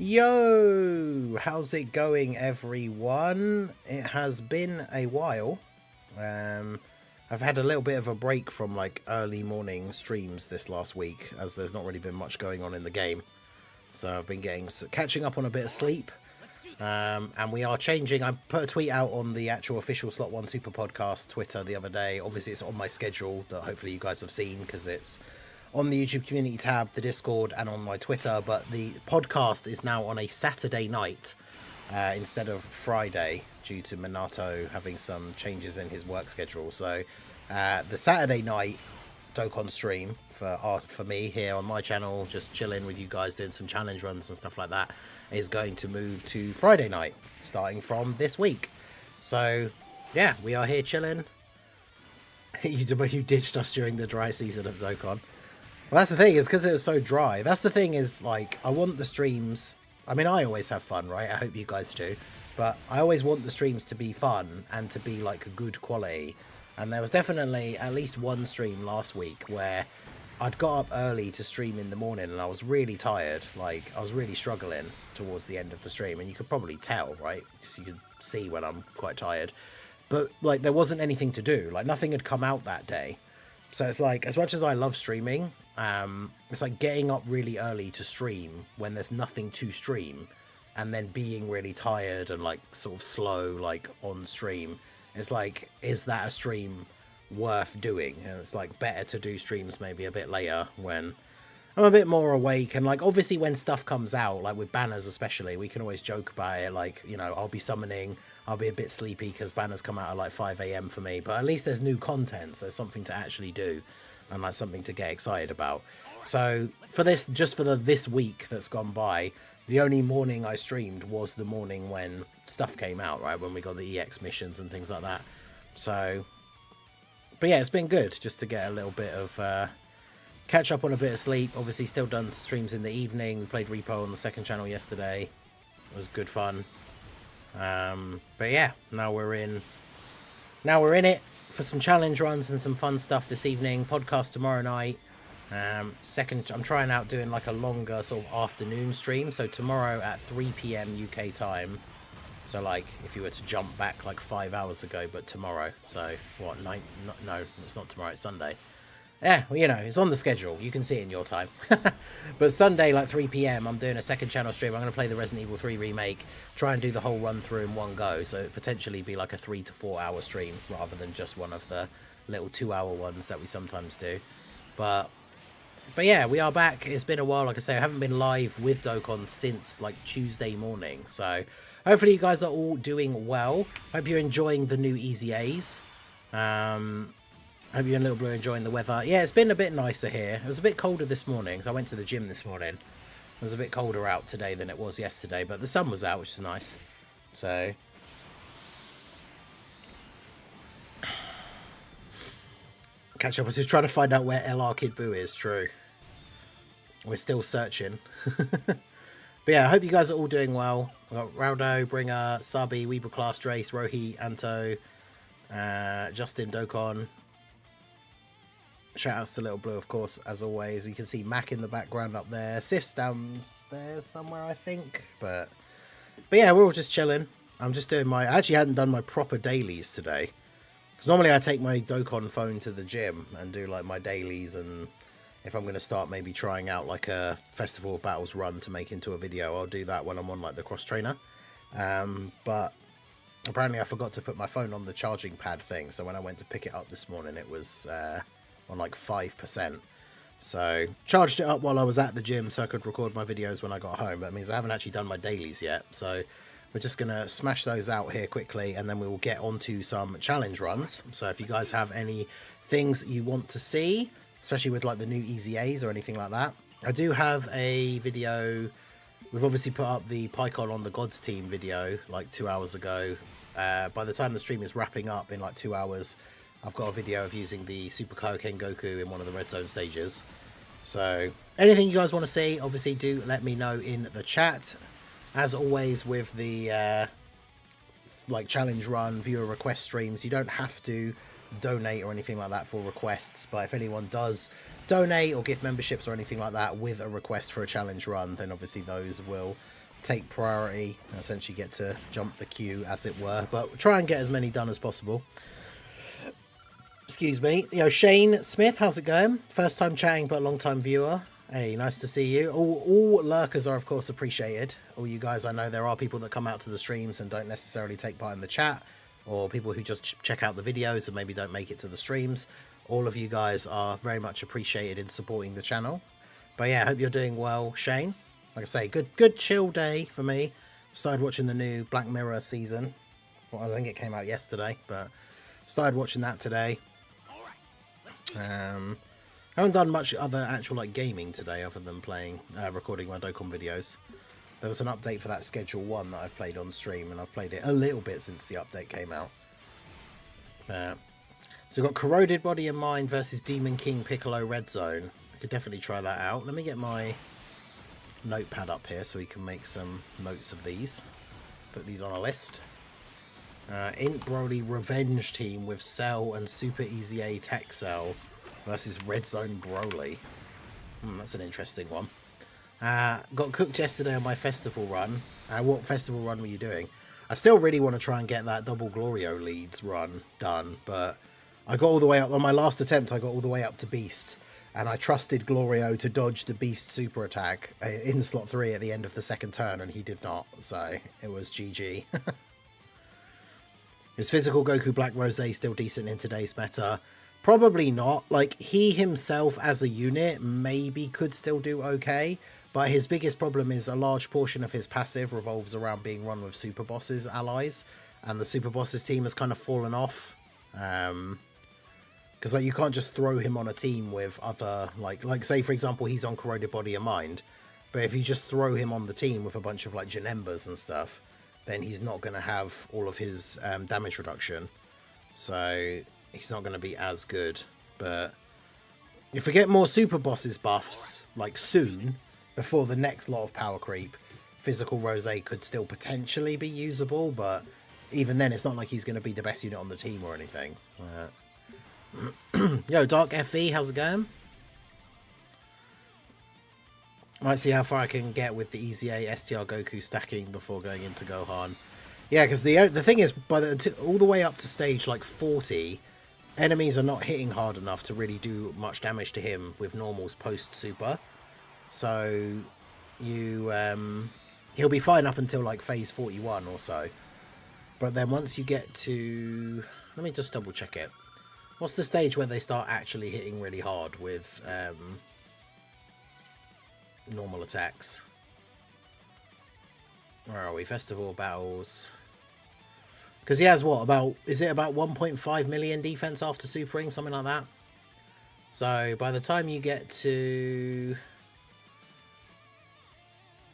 Yo, how's it going, everyone? It has been a while. I've had a little bit of a break from like early morning streams this last week, as there's not really been much going on in the game. So I've been catching up on a bit of sleep. And we are changing. I put a tweet out on the actual official Slot One Super Podcast Twitter the other day. Obviously, it's on my schedule that hopefully you guys have seen because it's on the YouTube community tab, the Discord, and on my Twitter. But the podcast is now on a Saturday night instead of Friday due to Minato having some changes in his work schedule. So the Saturday night Dokkan stream for me here on my channel, just chilling with you guys, doing some challenge runs and stuff like that, is going to move to Friday night starting from this week. So yeah, we are here chilling. You ditched us during the dry season of Dokkan. Well, that's the thing, is because it was so dry. That's the thing, is like, I want the streams, I mean, I always have fun, right? I hope you guys do, but I always want the streams to be fun and to be like good quality. And there was definitely at least one stream last week where I'd got up early to stream in the morning and I was really tired. Like, I was really struggling towards the end of the stream, and you could probably tell, right? Just you could see when I'm quite tired. But like, there wasn't anything to do. Like, nothing had come out that day. So it's like, as much as I love streaming, it's like getting up really early to stream when there's nothing to stream, and then being really tired and like sort of slow, like on stream. It's like, is that a stream worth doing? And it's like better to do streams maybe a bit later when I'm a bit more awake. And like, obviously when stuff comes out, like with banners especially, we can always joke about it. Like, you know, I'll be summoning, I'll be a bit sleepy because banners come out at like 5 AM for me, but at least there's new content, so there's something to actually do and like something to get excited about. So for this, just for this week that's gone by, the only morning I streamed was the morning when stuff came out, right? When we got the EX missions and things like that. So, but yeah, it's been good just to get a little bit of catch up on a bit of sleep. Obviously still done streams in the evening. We played Repo on the second channel yesterday. It was good fun. But yeah, now we're in it for some challenge runs and some fun stuff this evening. Podcast tomorrow night. I'm trying out doing like a longer sort of afternoon stream. So tomorrow at 3 PM UK time. So like if you were to jump back like 5 hours ago, but tomorrow. So what, no, it's not tomorrow, it's Sunday. Yeah, well, you know, it's on the schedule. You can see it in your time. But Sunday, like 3 PM, I'm doing a second channel stream. I'm going to play the Resident Evil 3 remake, try and do the whole run through in one go. So it potentially be like a 3 to 4 hour stream rather than just one of the little 2-hour ones that we sometimes do. But yeah, we are back. It's been a while. Like I say, I haven't been live with Dokkan since like Tuesday morning. So hopefully you guys are all doing well. Hope you're enjoying the new Easy A's. Hope you're a little bit enjoying the weather. Yeah, it's been a bit nicer here. It was a bit colder this morning, so I went to the gym this morning. It was a bit colder out today than it was yesterday, but the sun was out, which is nice. So catch up. I was just trying to find out where LR Kid Boo is. True. We're still searching. But yeah, I hope you guys are all doing well. We've got Raudo, Bringer, Sabi, Weeble Class, Drace, Rohi, Anto, Justin, Dokkan. Shout outs to Little Blue, of course, as always. You can see Mac in the background up there. Sif's downstairs somewhere, I think. But yeah, we're all just chilling. I'm just doing I actually hadn't done my proper dailies today. Because normally I take my Dokkan phone to the gym and do like my dailies, and if I'm going to start maybe trying out like a Festival of Battles run to make into a video, I'll do that when I'm on like the cross trainer. But apparently I forgot to put my phone on the charging pad thing, so when I went to pick it up this morning it was on like 5%. So charged it up while I was at the gym so I could record my videos when I got home. That means I haven't actually done my dailies yet, so we're just gonna smash those out here quickly, and then we will get on to some challenge runs. So if you guys have any things you want to see, especially with like the new Easy A's or anything like that, I do have a video. We've obviously put up the PyCon on the Gods team video like 2 hours ago. By the time the stream is wrapping up in like 2 hours, I've got a video of using the Super Kaioken Goku in one of the Red Zone stages. So anything you guys want to see, obviously do let me know in the chat. As always with the like challenge run, viewer request streams, you don't have to donate or anything like that for requests, but if anyone does donate or give memberships or anything like that with a request for a challenge run, then obviously those will take priority, essentially get to jump the queue, as it were. But try and get as many done as possible. Excuse me. Shane Smith, how's it going? First time chatting, but long time viewer. Hey, nice to see you. All lurkers are, of course, appreciated. All you guys, I know there are people that come out to the streams and don't necessarily take part in the chat, or people who just check out the videos and maybe don't make it to the streams. All of you guys are very much appreciated in supporting the channel. But yeah, I hope you're doing well, Shane. Like I say, good chill day for me. Started watching the new Black Mirror season. Well, I think it came out yesterday, but started watching that today. Haven't done much other actual like gaming today other than playing, recording my Dokkan videos. There was an update for that Schedule 1 that I've played on stream, and I've played it a little bit since the update came out. So we've got Corroded Body and Mind versus Demon King Piccolo Red Zone. I could definitely try that out. Let me get my notepad up here so we can make some notes of these. Put these on a list. Int Broly Revenge Team with Cell and Super Easy A Tech Cell versus Red Zone Broly. That's an interesting one. Got cooked yesterday on my festival run. What festival run were you doing? I still really want to try and get that double Glorio leads run done, but I got all the way up on my last attempt. I got all the way up to Beast, and I trusted Glorio to dodge the Beast super attack in slot 3 at the end of the second turn, and he did not, so it was GG. Is physical Goku Black Rose still decent in today's meta? Probably not. Like, he himself as a unit maybe could still do okay, but his biggest problem is a large portion of his passive revolves around being run with Super Boss's allies, and the Super Boss's team has kind of fallen off. Because like, you can't just throw him on a team with other, like say for example he's on Corroded Body and Mind, but if you just throw him on the team with a bunch of like Janembas and stuff, then he's not going to have all of his damage reduction, so he's not going to be as good. But if we get more Super Bosses buffs like soon, before the next lot of power creep, physical Rose could still potentially be usable, but even then it's not like he's going to be the best unit on the team or anything. Yo, Dark FE, how's it going? Might see how far I can get with the Easy A STR Goku stacking before going into Gohan. Yeah, because the thing is, all the way up to stage like 40, enemies are not hitting hard enough to really do much damage to him with normals post super. So he'll be fine up until like phase 41 or so. But then once you get to, let me just double check it. What's the stage where they start actually hitting really hard with normal attacks? Where are we? Festival battles. Because he has what, about, is it about 1.5 million defense after supering, something like that? So by the time you get to,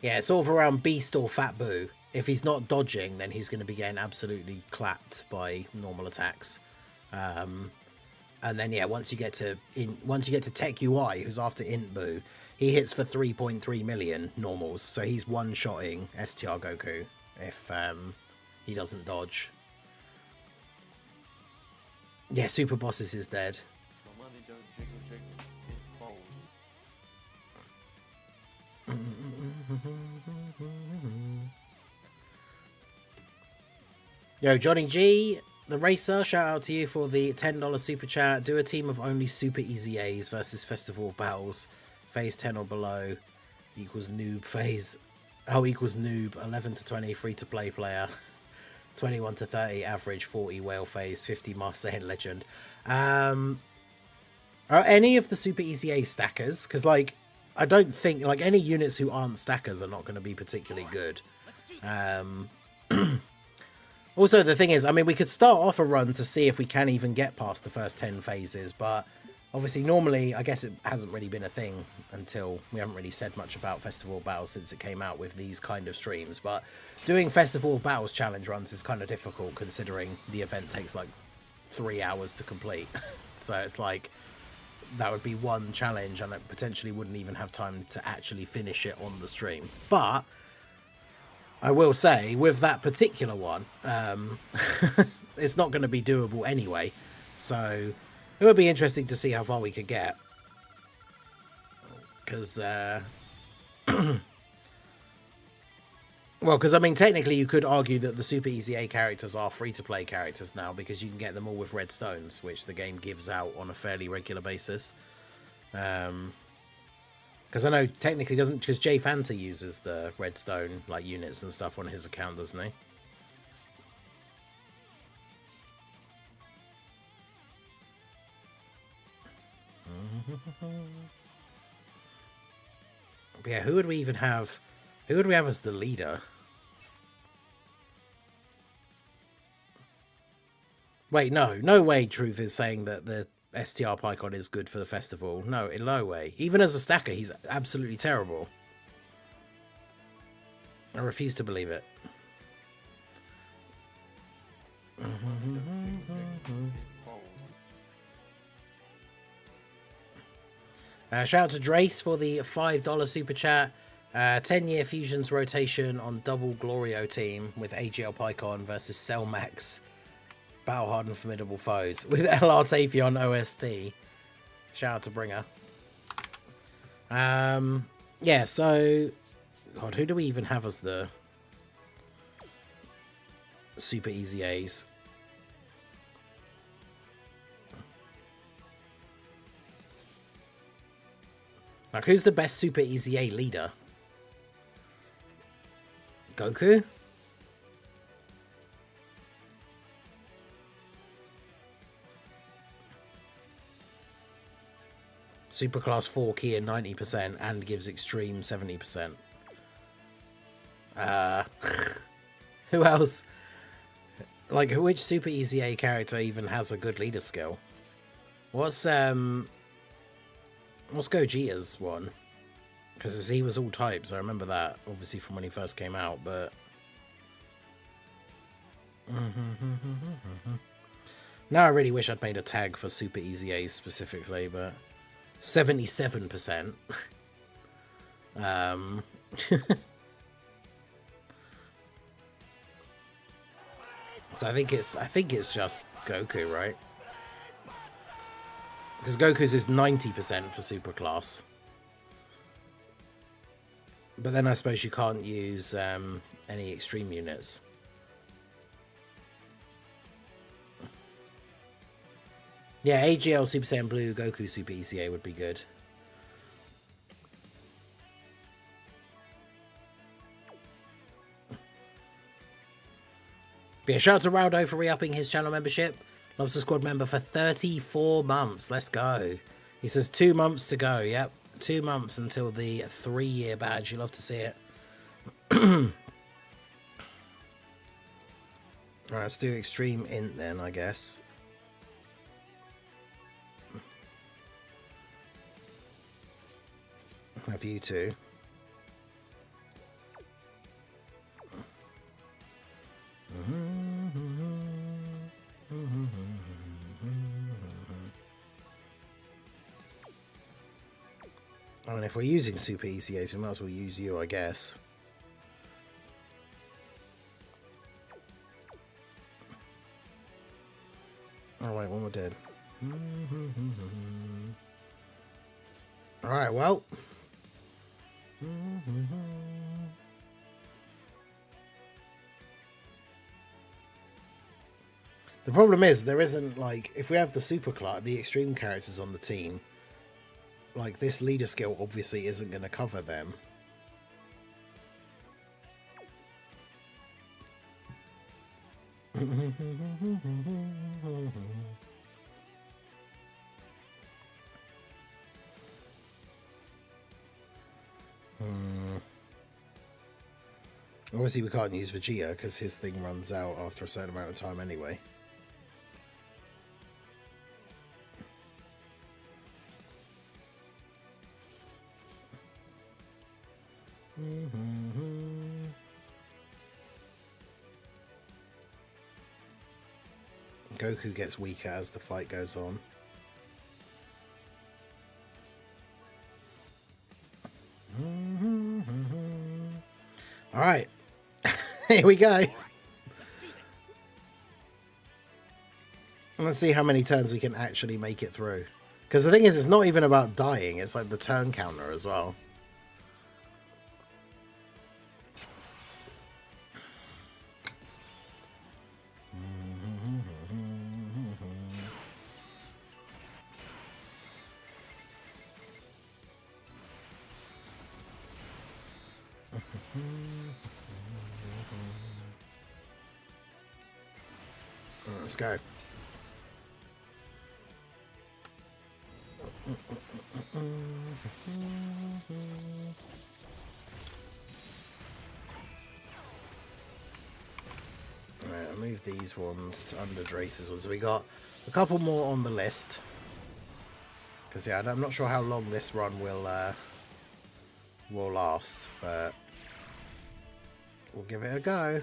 yeah, it's sort of around Beast or Fat Boo. If he's not dodging, then he's going to be getting absolutely clapped by normal attacks. And then yeah, once you get to Tech UI, who's after Int Boo, he hits for 3.3 million normals, so he's one-shotting STR Goku if he doesn't dodge. Yeah, Super Bosses is dead. My money don't jiggle jiggle, it falls. Yo, Johnny G, the racer, shout out to you for the $10 super chat. Do a team of only Super Easy A's versus Festival of Battles. Phase 10 or below equals noob phase. Oh, equals noob. 11 to 20 free-to-play player. 21 to 30 average. 40 whale phase. 50 Marseille legend. Are any of the Super Easy A stackers? Because, like, I don't think, like, any units who aren't stackers are not going to be particularly good. Also, the thing is, I mean, we could start off a run to see if we can even get past the first 10 phases, but obviously, normally, I guess it hasn't really been a thing until we haven't really said much about Festival of Battles since it came out with these kind of streams. But doing Festival of Battles challenge runs is kind of difficult considering the event takes like 3 hours to complete. So it's like that would be one challenge and it potentially wouldn't even have time to actually finish it on the stream. But I will say with that particular one, it's not going to be doable anyway. So it would be interesting to see how far we could get. Because, Well, because I mean, technically, you could argue that the Super Easy A characters are free-to-play characters now because you can get them all with red stones, which the game gives out on a fairly regular basis. Because I know technically doesn't, because Jay Fanta uses the redstone like units and stuff on his account, doesn't he? But yeah, who would we even have? Who would we have as the leader? Wait, no way. Truth is saying that the STR Pycon is good for the festival. No, in no way. Even as a stacker, he's absolutely terrible. I refuse to believe it. Shout out to Drace for the $5 super chat. 10-year Fusions rotation on double Glorio team with AGL Pycon versus Cellmax. Battle hardened formidable foes with LR Tapion OST. Shout out to Bringer. Yeah, so God, who do we even have as the Super Easy A's? Like, who's the best Super Easy A leader? Goku? Super Class 4 key in 90% and gives extreme 70%. Who else? Like, which Super Easy A character even has a good leader skill? What's Gogeta's one? Because he was all types, I remember that, obviously from when he first came out, but... Now I really wish I'd made a tag for Super Easy A specifically, but... 77%. So I think it's just Goku, right? Because Goku's is 90% for super class. But then I suppose you can't use any extreme units. Yeah, AGL Super Saiyan Blue, Goku Super ECA would be good. But yeah, shout out to Raldo for re-upping his channel membership. Lobster Squad member for 34 months. Let's go. He says 2 months to go. Yep, 2 months until the 3-year badge. You love to see it. Alright, let's do Extreme Int then, I guess. Have you two. I mean, if we're using Super ECAs, we might as well use you, I guess. Oh wait, one more dead. Alright, well. The problem is, there isn't, like, if we have the super class, the extreme characters on the team, like, this leader skill obviously isn't going to cover them. Obviously we can't use Vegeta because his thing runs out after a certain amount of time anyway. Goku gets weaker as the fight goes on. Alright. Here we go. Let's see how many turns we can actually make it through. Because the thing is, it's not even about dying. It's like the turn counter as well. Let's go. Alright, I'll move these ones to under Drace's ones. So we got a couple more on the list. Because yeah, I'm not sure how long this run will last, but we'll give it a go.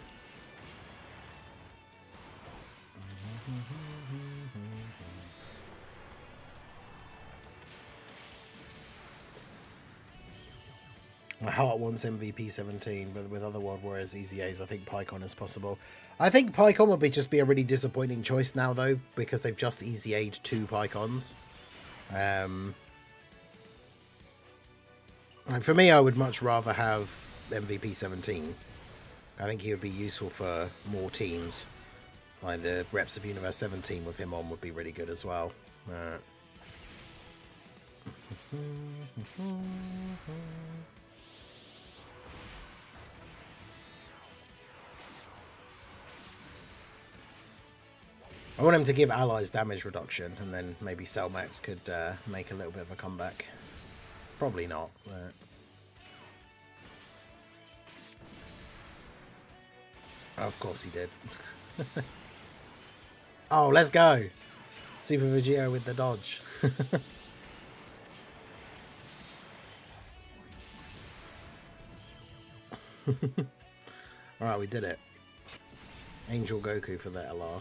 My heart wants MVP 17, but with other World Warriors Easy A's, I think Pycon is possible. I think Pycon would just be a really disappointing choice now, though, because they've just Easy A'd 2 Pycons. For me, I would much rather have MVP 17. I think he would be useful for more teams. Like the Reps of Universe 17 with him on would be really good as well. I want him to give allies damage reduction, and then maybe Selmax could make a little bit of a comeback. Probably not, but... Of course he did. Oh, let's go! Super Vegito with the dodge. Alright, we did it. Angel Goku for the LR.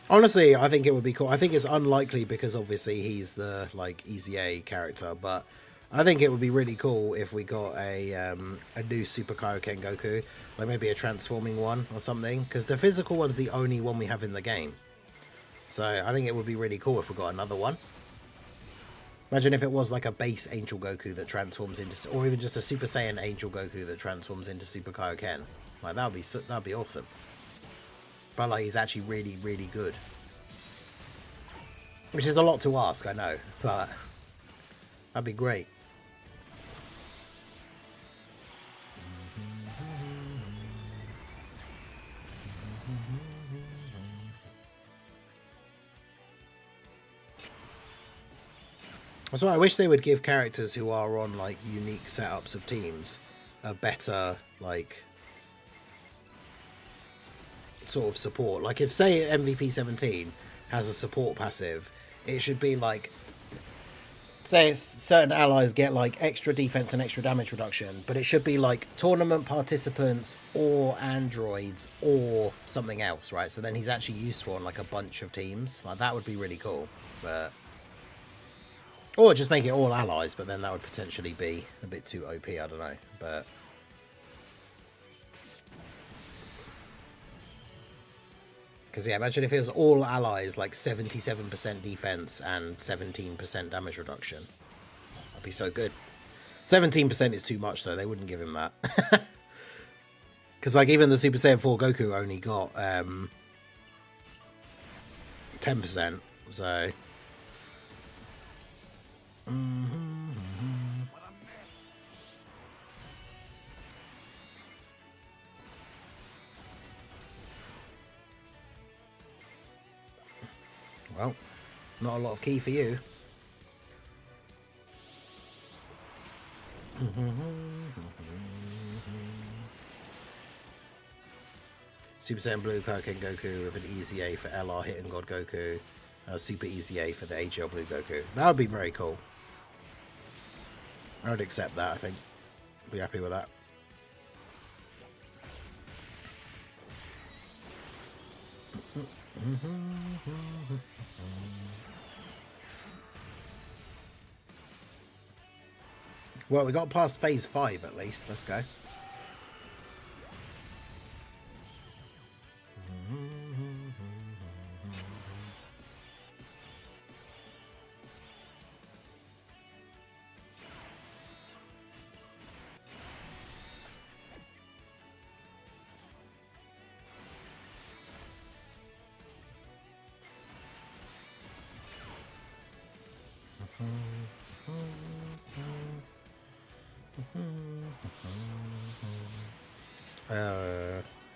Honestly, I think it would be cool. I think it's unlikely because obviously he's the like Easy A character, but I think it would be really cool if we got a new Super Kaioken Goku, like maybe a transforming one or something, because the physical one's the only one we have in the game. So I think it would be really cool if we got another one. Imagine if it was like a base Angel Goku that transforms into, or even just a Super Saiyan Angel Goku that transforms into Super Kaioken. Like that'd be awesome. But like he's actually really, really good. Which is a lot to ask, I know, but that'd be great. So I wish they would give characters who are on like unique setups of teams a better like sort of support. Like if say MVP 17 has a support passive, it should be like, say it's certain allies get like extra defense and extra damage reduction, but it should be like tournament participants or androids or something else, right? So then he's actually useful on like a bunch of teams. Like that would be really cool. But or just make it all allies, but then that would potentially be a bit too OP, I don't know. But because yeah, imagine if it was all allies, like 77% defense and 17% damage reduction. That'd be so good. 17% is too much though, they wouldn't give him that. Because like even the Super Saiyan 4 Goku only got 10%, so... Well, not a lot of key for you. Super Saiyan Blue Kaioken Goku with an Easy A for LR Hidden God Goku. Super Easy A for the AGL Blue Goku. That would be very cool. I would accept that, I think. Be happy with that. Well, we got past phase 5 at least. Let's go.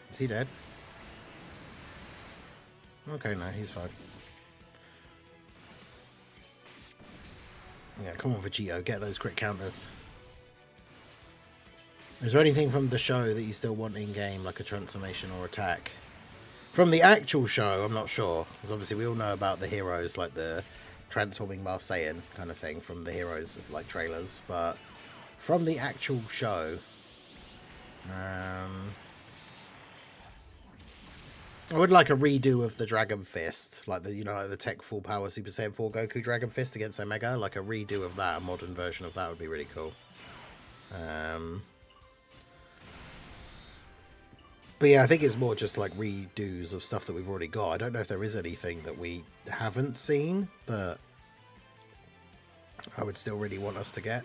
Is he dead? Okay, no, he's fine. Yeah, come on, Vegito, get those crit counters. Is there anything from the show that you still want in-game, like a transformation or attack? From the actual show, I'm not sure. Because obviously we all know about the heroes, like the transforming Marseillan kind of thing from the heroes, like trailers. But from the actual show, I would like a redo of the Dragon Fist, like the, you know, like the Tech Full Power Super Saiyan 4 Goku Dragon Fist against Omega. Like a redo of that, a modern version of that would be really cool. But yeah, I think it's more just like redos of stuff that we've already got. I don't know if there is anything that we haven't seen, but I would still really want us to get.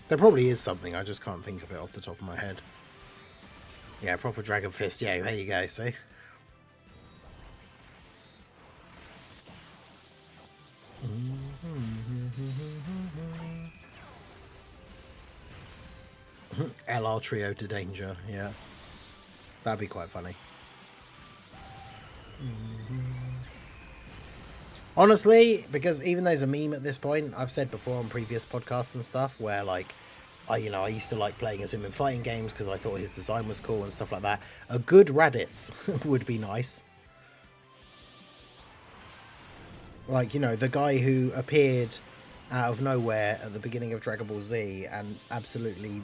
There probably is something, I just can't think of it off the top of my head. Yeah, proper Dragon Fist. Yeah, there you go, see? LR Trio to Danger, yeah. That'd be quite funny. Honestly, because even though it's a meme at this point, I've said before on previous podcasts and stuff where, like, I used to like playing as him in fighting games because I thought his design was cool and stuff like that. A good Raditz would be nice. Like, you know, the guy who appeared out of nowhere at the beginning of Dragon Ball Z and absolutely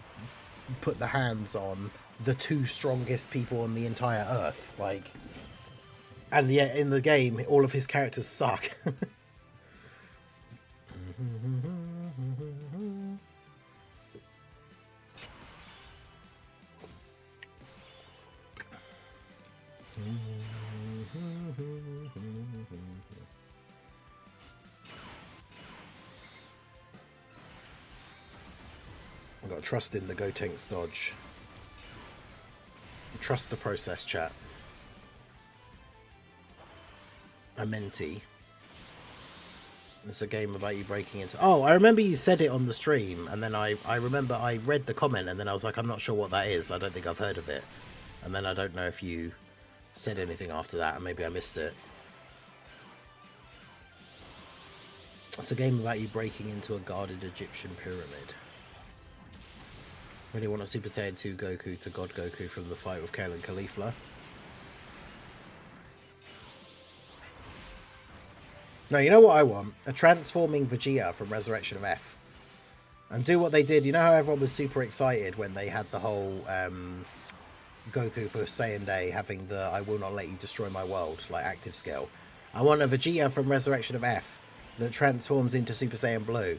put the hands on the two strongest people on the entire Earth. Like, and yet in the game, all of his characters suck. I've got to trust in the Gotenks dodge. Trust the process, chat. A Menti. It's a game about you breaking into... Oh, I remember you said it on the stream, and then I remember I read the comment, and then I was like, I'm not sure what that is. I don't think I've heard of it. And then I don't know if you said anything after that, and maybe I missed it. It's a game about you breaking into a guarded Egyptian pyramid. Really want a Super Saiyan 2 Goku to God Goku from the fight with Kale and Caulifla. No, you know what I want? A transforming Vegeta from Resurrection of F. And do what they did. You know how everyone was super excited when they had the whole Goku for Saiyan Day having the I will not let you destroy my world, like active skill. I want a Vegeta from Resurrection of F that transforms into Super Saiyan Blue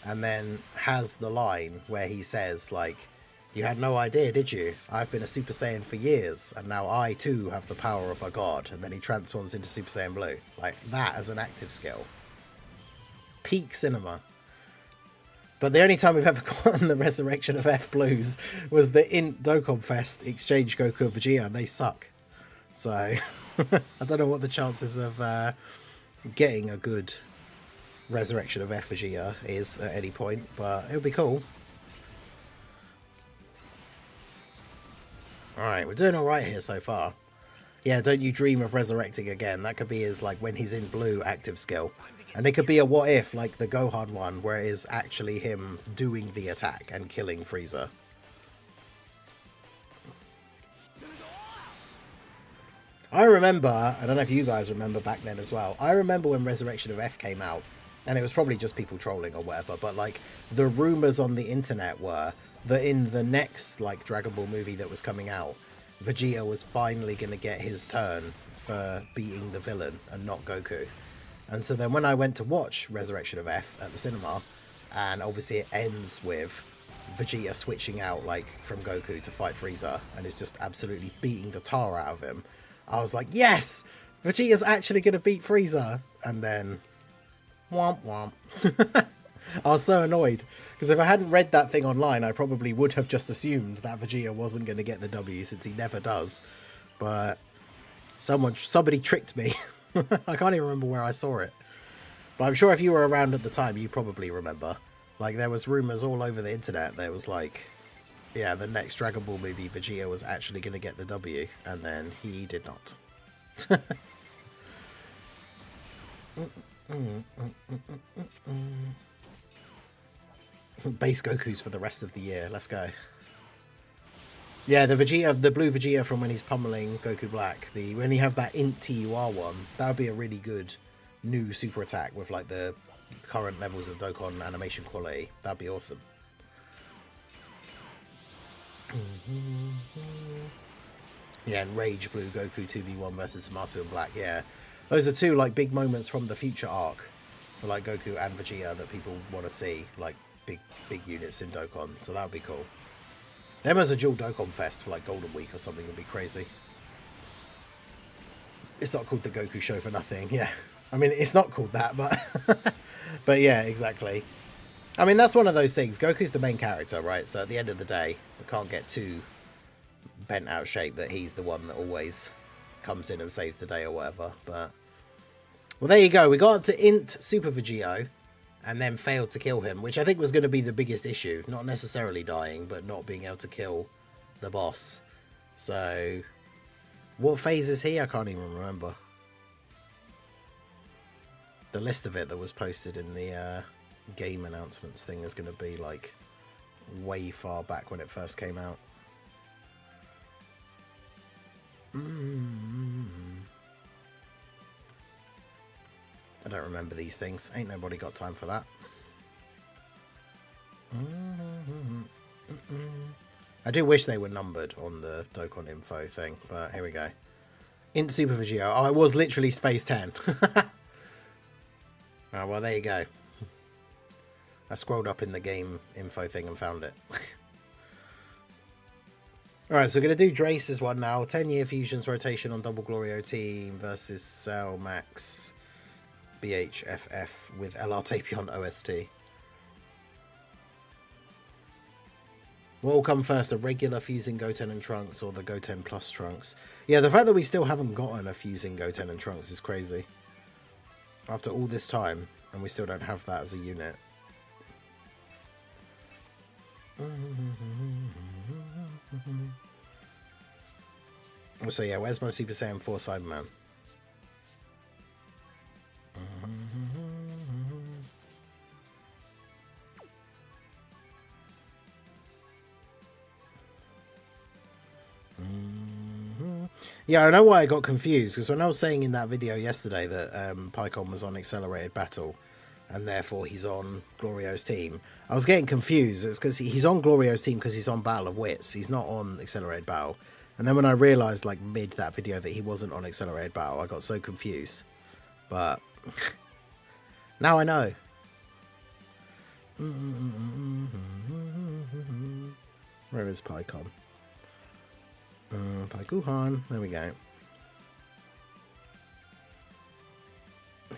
and then has the line where he says, like, you had no idea, did you? I've been a Super Saiyan for years, and now I too have the power of a god. And then he transforms into Super Saiyan Blue. Like, that as an active skill. Peak cinema. But the only time we've ever gotten the Resurrection of F Blues was the Int Dokkan Fest Exchange Goku and Vegeta, and they suck. So, I don't know what the chances of getting a good Resurrection of F Vegeta is at any point, but it'll be cool. Alright, we're doing alright here so far. Yeah, don't you dream of resurrecting again. That could be his, like, when he's in blue active skill. And it could be a what if, like the Gohan one, where it is actually him doing the attack and killing Frieza. I remember, I don't know if you guys remember back then as well, I remember when Resurrection of F came out, and it was probably just people trolling or whatever, but like the rumours on the internet were that in the next like Dragon Ball movie that was coming out, Vegeta was finally going to get his turn for beating the villain and not Goku. And so then when I went to watch Resurrection of F at the cinema, and obviously it ends with Vegeta switching out like from Goku to fight Frieza and is just absolutely beating the tar out of him, I was like, yes! Vegeta's actually going to beat Frieza! And then, womp womp. I was so annoyed because if I hadn't read that thing online, I probably would have just assumed that Vegeta wasn't going to get the W since he never does. But somebody tricked me. I can't even remember where I saw it. But I'm sure if you were around at the time, you probably remember. Like, there was rumors all over the internet. There was like, yeah, the next Dragon Ball movie, Vegeta was actually going to get the W. And then he did not. Base Goku's for the rest of the year. Let's go. Yeah, the Vegeta, the blue Vegeta from when he's pummeling Goku Black. When you have that int TUR one, that would be a really good new super attack with like the current levels of Dokkan animation quality. That'd be awesome. Yeah, and Rage Blue Goku 2v1 versus Masu and Black. Yeah, those are two like big moments from the future arc for like Goku and Vegeta that people want to see, like big units in Dokkan. So that would be cool. Them as a dual Dokkan Fest for like Golden Week or something would be crazy. It's not called the Goku Show for nothing. Yeah, I mean it's not called that, but but yeah, exactly. I mean that's one of those things. Goku's the main character, right? So at the end of the day, we can't get too bent out shape that he's the one that always comes in and saves the day or whatever. But well, there you go. We got up to int Super Vegito and then failed to kill him, which I think was going to be the biggest issue. Not necessarily dying, but not being able to kill the boss. So what phase is he? I can't even remember. The list of it that was posted in the game announcements thing is going to be like way far back when it first came out. I don't remember these things. Ain't nobody got time for that. I do wish they were numbered on the Dokkan info thing, but here we go. Int Super Vegito. Oh, it was literally Space 10. Oh, well, there you go. I scrolled up in the game info thing and found it. Alright, so we're going to do Drace's one now. 10-year fusions rotation on Double Glorio team versus Cell Max BHFF with LR Tapion OST. What will come first, a regular fusing Goten and Trunks or the Goten plus Trunks? Yeah, the fact that we still haven't gotten a fusing Goten and Trunks is crazy. After all this time, and we still don't have that as a unit. So yeah, where's my Super Saiyan 4 Cyberman? Yeah, I know why I got confused, because when I was saying in that video yesterday that Pycon was on Accelerated Battle, and therefore he's on Glorio's team, I was getting confused. It's because he's on Glorio's team because he's on Battle of Wits. He's not on Accelerated Battle. And then when I realised, like, mid that video that he wasn't on Accelerated Battle, I got so confused. But now I know. Where is Pycon? Pykuhan. There we go.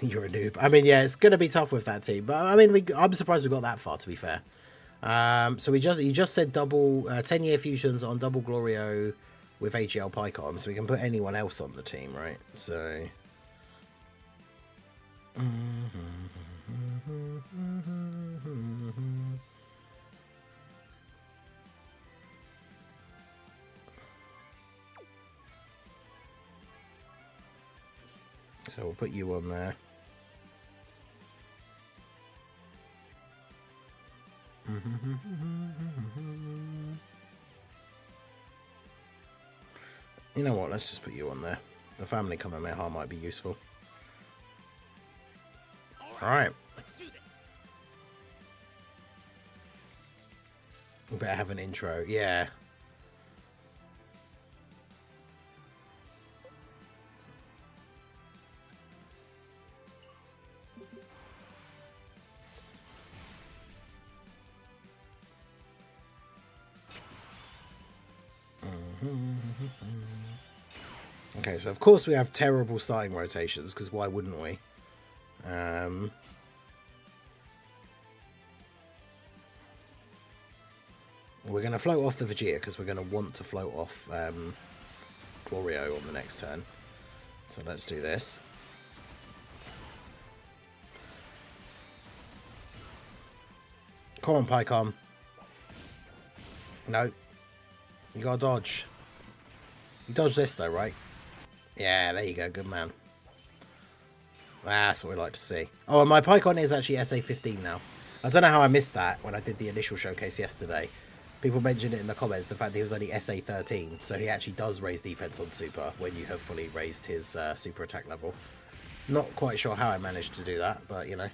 You're a noob. I mean, yeah, it's going to be tough with that team. But, I mean, I'm surprised we got that far, to be fair. So you just said double 10-year fusions on Double Glorio with AGL Pycon. So we can put anyone else on the team, right? So... So we'll put you on there. You know what, let's just put you on there. The family Kamehameha might be useful. Alright. Let's do this. We better have an intro. Yeah. Okay, so of course we have terrible starting rotations, because why wouldn't we? We're going to float off the Vegeta because we're going to want to float off Glorio on the next turn. So let's do this. Come on, Pycom. No. You gotta dodge. You dodge this though, right? Yeah, there you go. Good man. That's what we like to see. Oh, and my Pycon is actually SA15 now. I don't know how I missed that when I did the initial showcase yesterday. People mentioned it in the comments, the fact that he was only SA13. So he actually does raise defense on Super when you have fully raised his Super attack level. Not quite sure how I managed to do that, but you know.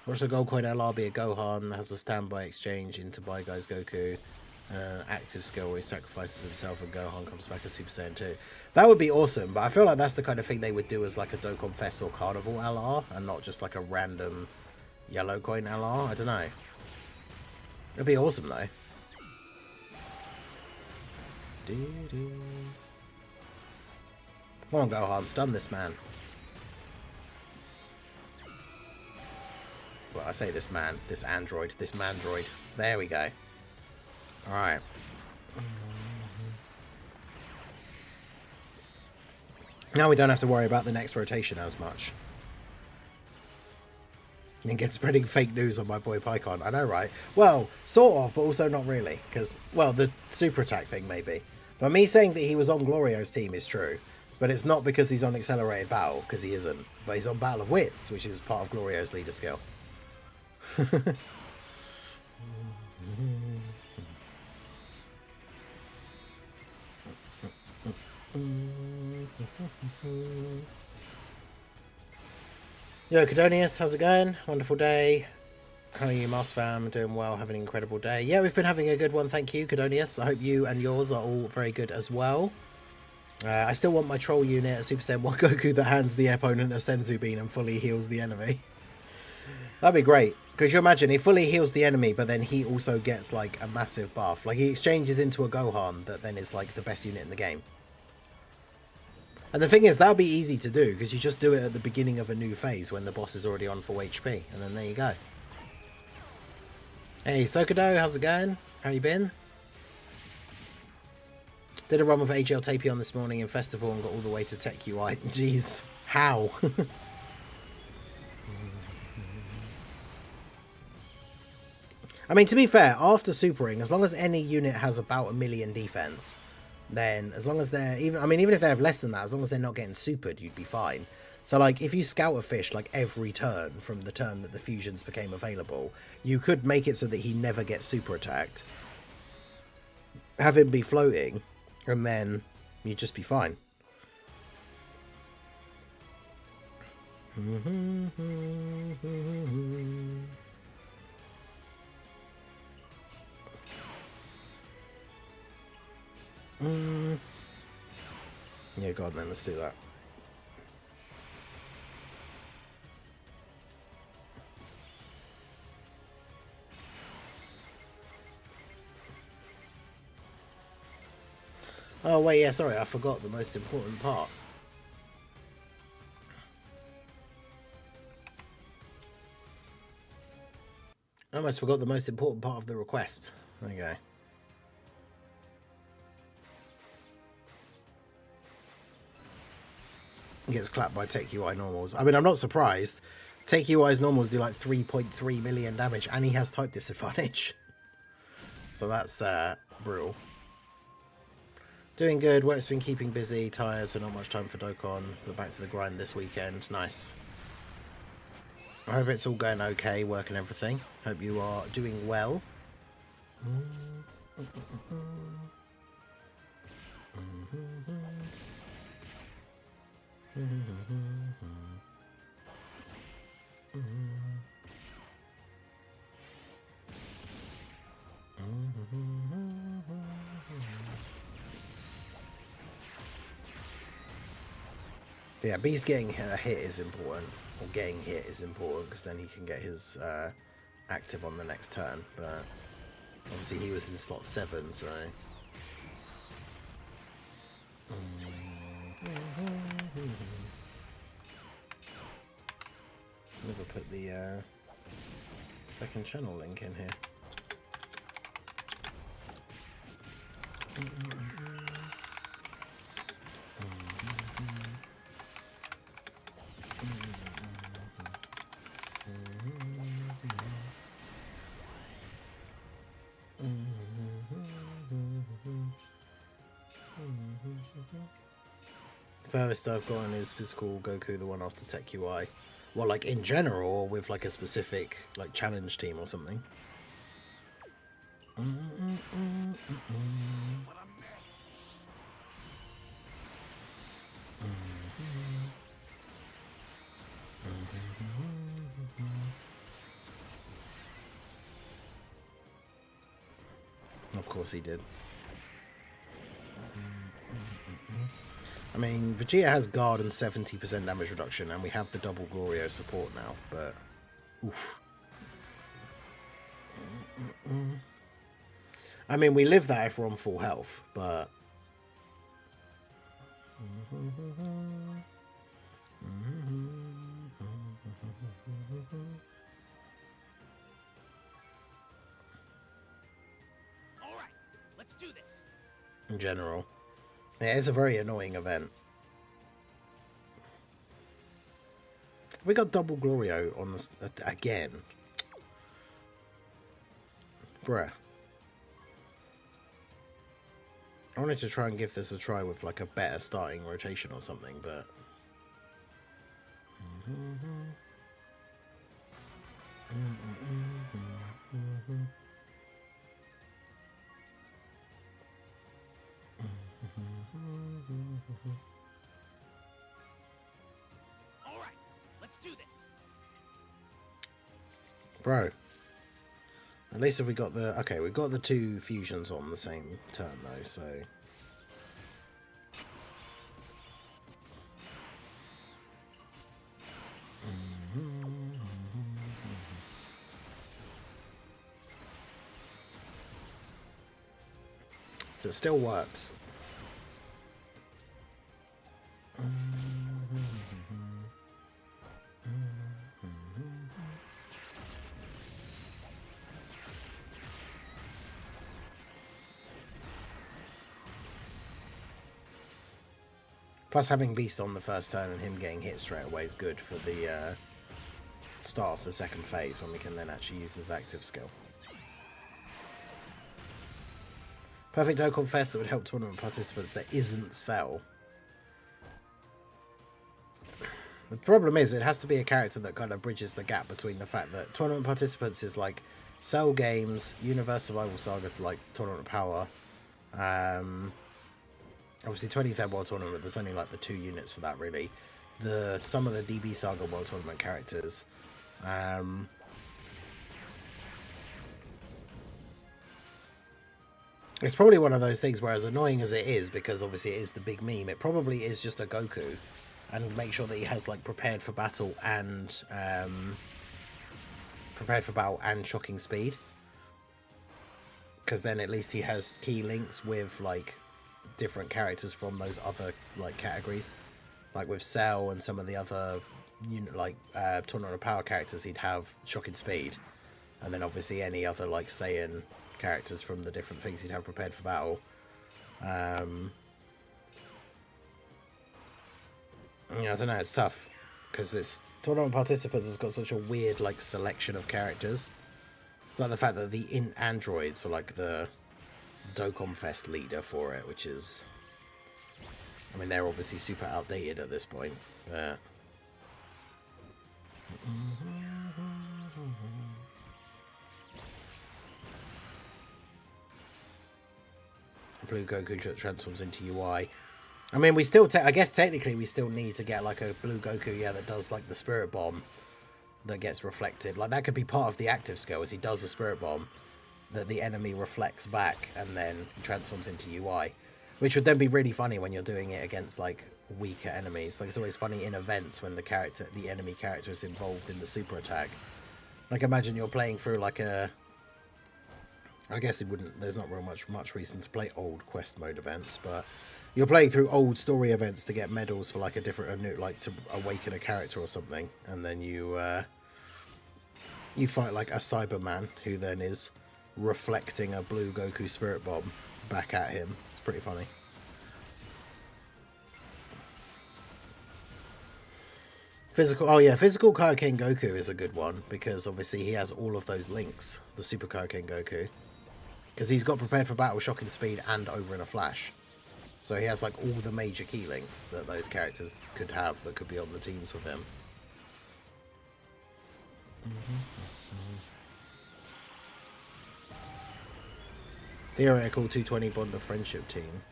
Watch the Gold Coin LR be a Gohan, has a standby exchange into Bye Guys Goku. Active skill where he sacrifices himself and Gohan comes back as Super Saiyan 2. That would be awesome, but I feel like that's the kind of thing they would do as like a Dokkan Fest or Carnival LR and not just like a random yellow coin LR. I don't know. It'd be awesome though. Come on, Gohan, stun this man. Well, I say this man, this android, this mandroid. There we go. Alright. Now we don't have to worry about the next rotation as much. And get spreading fake news on my boy Pycon. I know, right? Well, sort of, but also not really. Because, well, the super attack thing maybe. But me saying that he was on Glorio's team is true. But it's not because he's on Accelerated Battle, because he isn't. But he's on Battle of Wits, which is part of Glorio's leader skill. Yo, Cadonius, how's it going? Wonderful day. How are you, Mars fam? Doing well, having an incredible day. Yeah, we've been having a good one, thank you, Cadonius. I hope you and yours are all very good as well. I still want my troll unit, a Super Saiyan 1 Goku that hands the opponent a Senzu Bean and fully heals the enemy. That'd be great. Because you imagine, he fully heals the enemy, but then he also gets like a massive buff. Like he exchanges into a Gohan that then is like the best unit in the game. And the thing is, that'll be easy to do, because you just do it at the beginning of a new phase when the boss is already on full HP, and then there you go. Hey, Sokodo, how's it going? How you been? Did a run with AGL Tapion this morning in Festival and got all the way to Tech UI. Jeez, how? I mean, to be fair, after supering, as long as any unit has about 1 million defense, then as long as they're even if they have less than that, as long as they're not getting supered, you'd be fine. So like if you scout a fish like every turn from the turn that the fusions became available, you could make it so that he never gets super attacked, have him be floating, and then you'd just be fine. Yeah, go on then, let's do that. Oh wait, yeah, sorry, I forgot the most important part. I almost forgot the most important part of the request. There you go. Gets clapped by Tech UI normals. I mean, I'm not surprised. Tech UI's normals do like 3.3 million damage, and he has type disadvantage. So that's brutal. Doing good. Work's been keeping busy. Tired, so not much time for Dokkan. We're back to the grind this weekend. Nice. I hope it's all going okay, work and everything. Hope you are doing well. But yeah, Beast getting a hit is important, or getting hit is important, because then he can get his active on the next turn. But obviously he was in slot 7, so... Never put the second channel link in here. Furthest I've gotten is physical Goku, the one after Tech UI. Well, like in general, or with like a specific like challenge team or something. Of course he did. I mean, Vegeta has guard and 70% damage reduction, and we have the double Glorio support now, but oof. I mean, we live that if we're on full health, but all right, let's do this. In general, it is a very annoying event. We got double Glorio on this again, bruh. I wanted to try and give this a try with like a better starting rotation or something, but all right, let's do this. bro, at least if we got the... Okay, we've got the two fusions on the same turn, though, so... So it still works. Plus, having Beast on the first turn and him getting hit straight away is good for the start of the second phase, when we can then actually use his active skill. Perfect Dokkan Fest that would help tournament participants that isn't Cell. The problem is, it has to be a character that kind of bridges the gap between the fact that tournament participants is like Cell Games, Universe Survival Saga to like Tournament Power. Obviously 23rd World Tournament, there's only like the 2 units for that really. Some of the DB Saga World Tournament characters. It's probably one of those things where, as annoying as it is, because obviously it is the big meme, it probably is just a Goku, and make sure that he has like prepared for battle and shocking speed, because then at least he has key links with like different characters from those other like categories, like with Cell and some of the other Tournament of Power characters. He'd have shocking speed, and then obviously any other like Saiyan characters from the different things he'd have prepared for battle. Yeah, I don't know, it's tough because this tournament participants has got such a weird like selection of characters. It's like the fact that the androids were like the Dokkan Fest leader for it, which is, I mean, they're obviously super outdated at this point, but Blue Goku transforms into UI. I mean, we still, I guess technically we still need to get like a Blue Goku, yeah, that does like the Spirit Bomb that gets reflected. Like that could be part of the active skill, as he does the Spirit Bomb that the enemy reflects back and then transforms into UI, which would then be really funny when you're doing it against like weaker enemies. Like it's always funny in events when the enemy character is involved in the super attack. Like imagine you're playing through like I guess it wouldn't, there's not real much reason to play old quest mode events, but You're playing through old story events to get medals for like a different, like to awaken a character or something, and then you fight like a Cyberman who then is reflecting a blue Goku Spirit Bomb back at him. It's pretty funny. Physical Kaioken Goku is a good one because obviously he has all of those links, the Super Kaioken Goku, because he's got prepared for battle, shocking speed, and over in a flash. So he has like all the major key links that those characters could have that could be on the teams with him. Theoretical 220 Bond of Friendship team.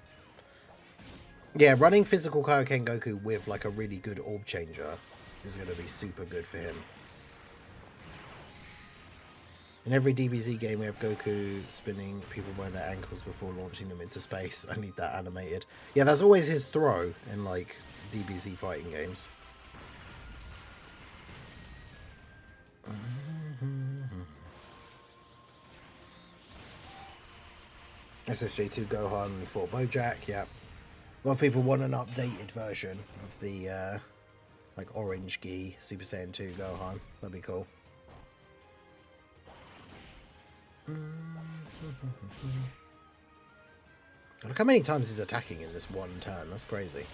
Yeah, running physical Kaioken Goku with like a really good orb changer is going to be super good for him. In every DBZ game we have Goku spinning people by their ankles before launching them into space. I need that animated. Yeah, that's always his throw in like DBZ fighting games. SSJ2 Gohan and fought Bojack, yeah. A lot of people want an updated version of the like orange gi Super Saiyan 2 Gohan. That'd be cool. Look how many times he's attacking in this one turn. That's crazy.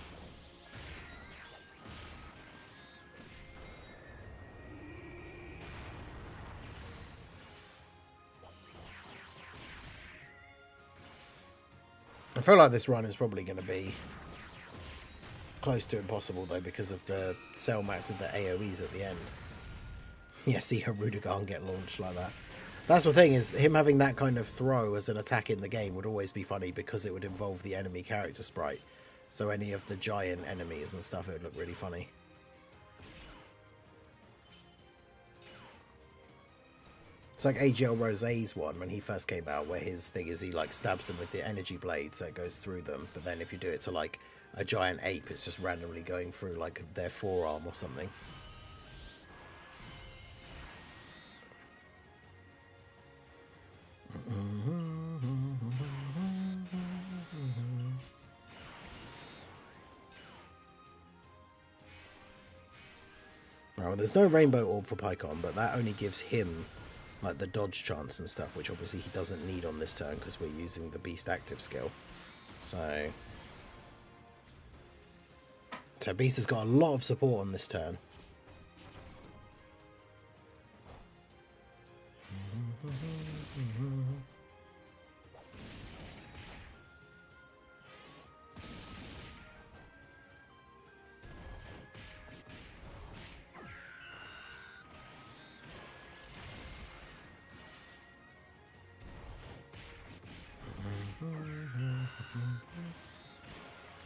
I feel like this run is probably going to be close to impossible though because of the Cell Max with the AoEs at the end. Yeah, see Harudagan get launched like that. That's the thing, is him having that kind of throw as an attack in the game would always be funny because it would involve the enemy character sprite. So any of the giant enemies and stuff, it would look really funny. It's like AGL Rosé's one when he first came out, where his thing is he like stabs them with the energy blade so it goes through them. But then if you do it to like a giant ape, it's just randomly going through like their forearm or something. Well, there's no rainbow orb for Pycon, but that only gives him like the dodge chance and stuff, which obviously he doesn't need on this turn because we're using the Beast active skill. So Beast has got a lot of support on this turn.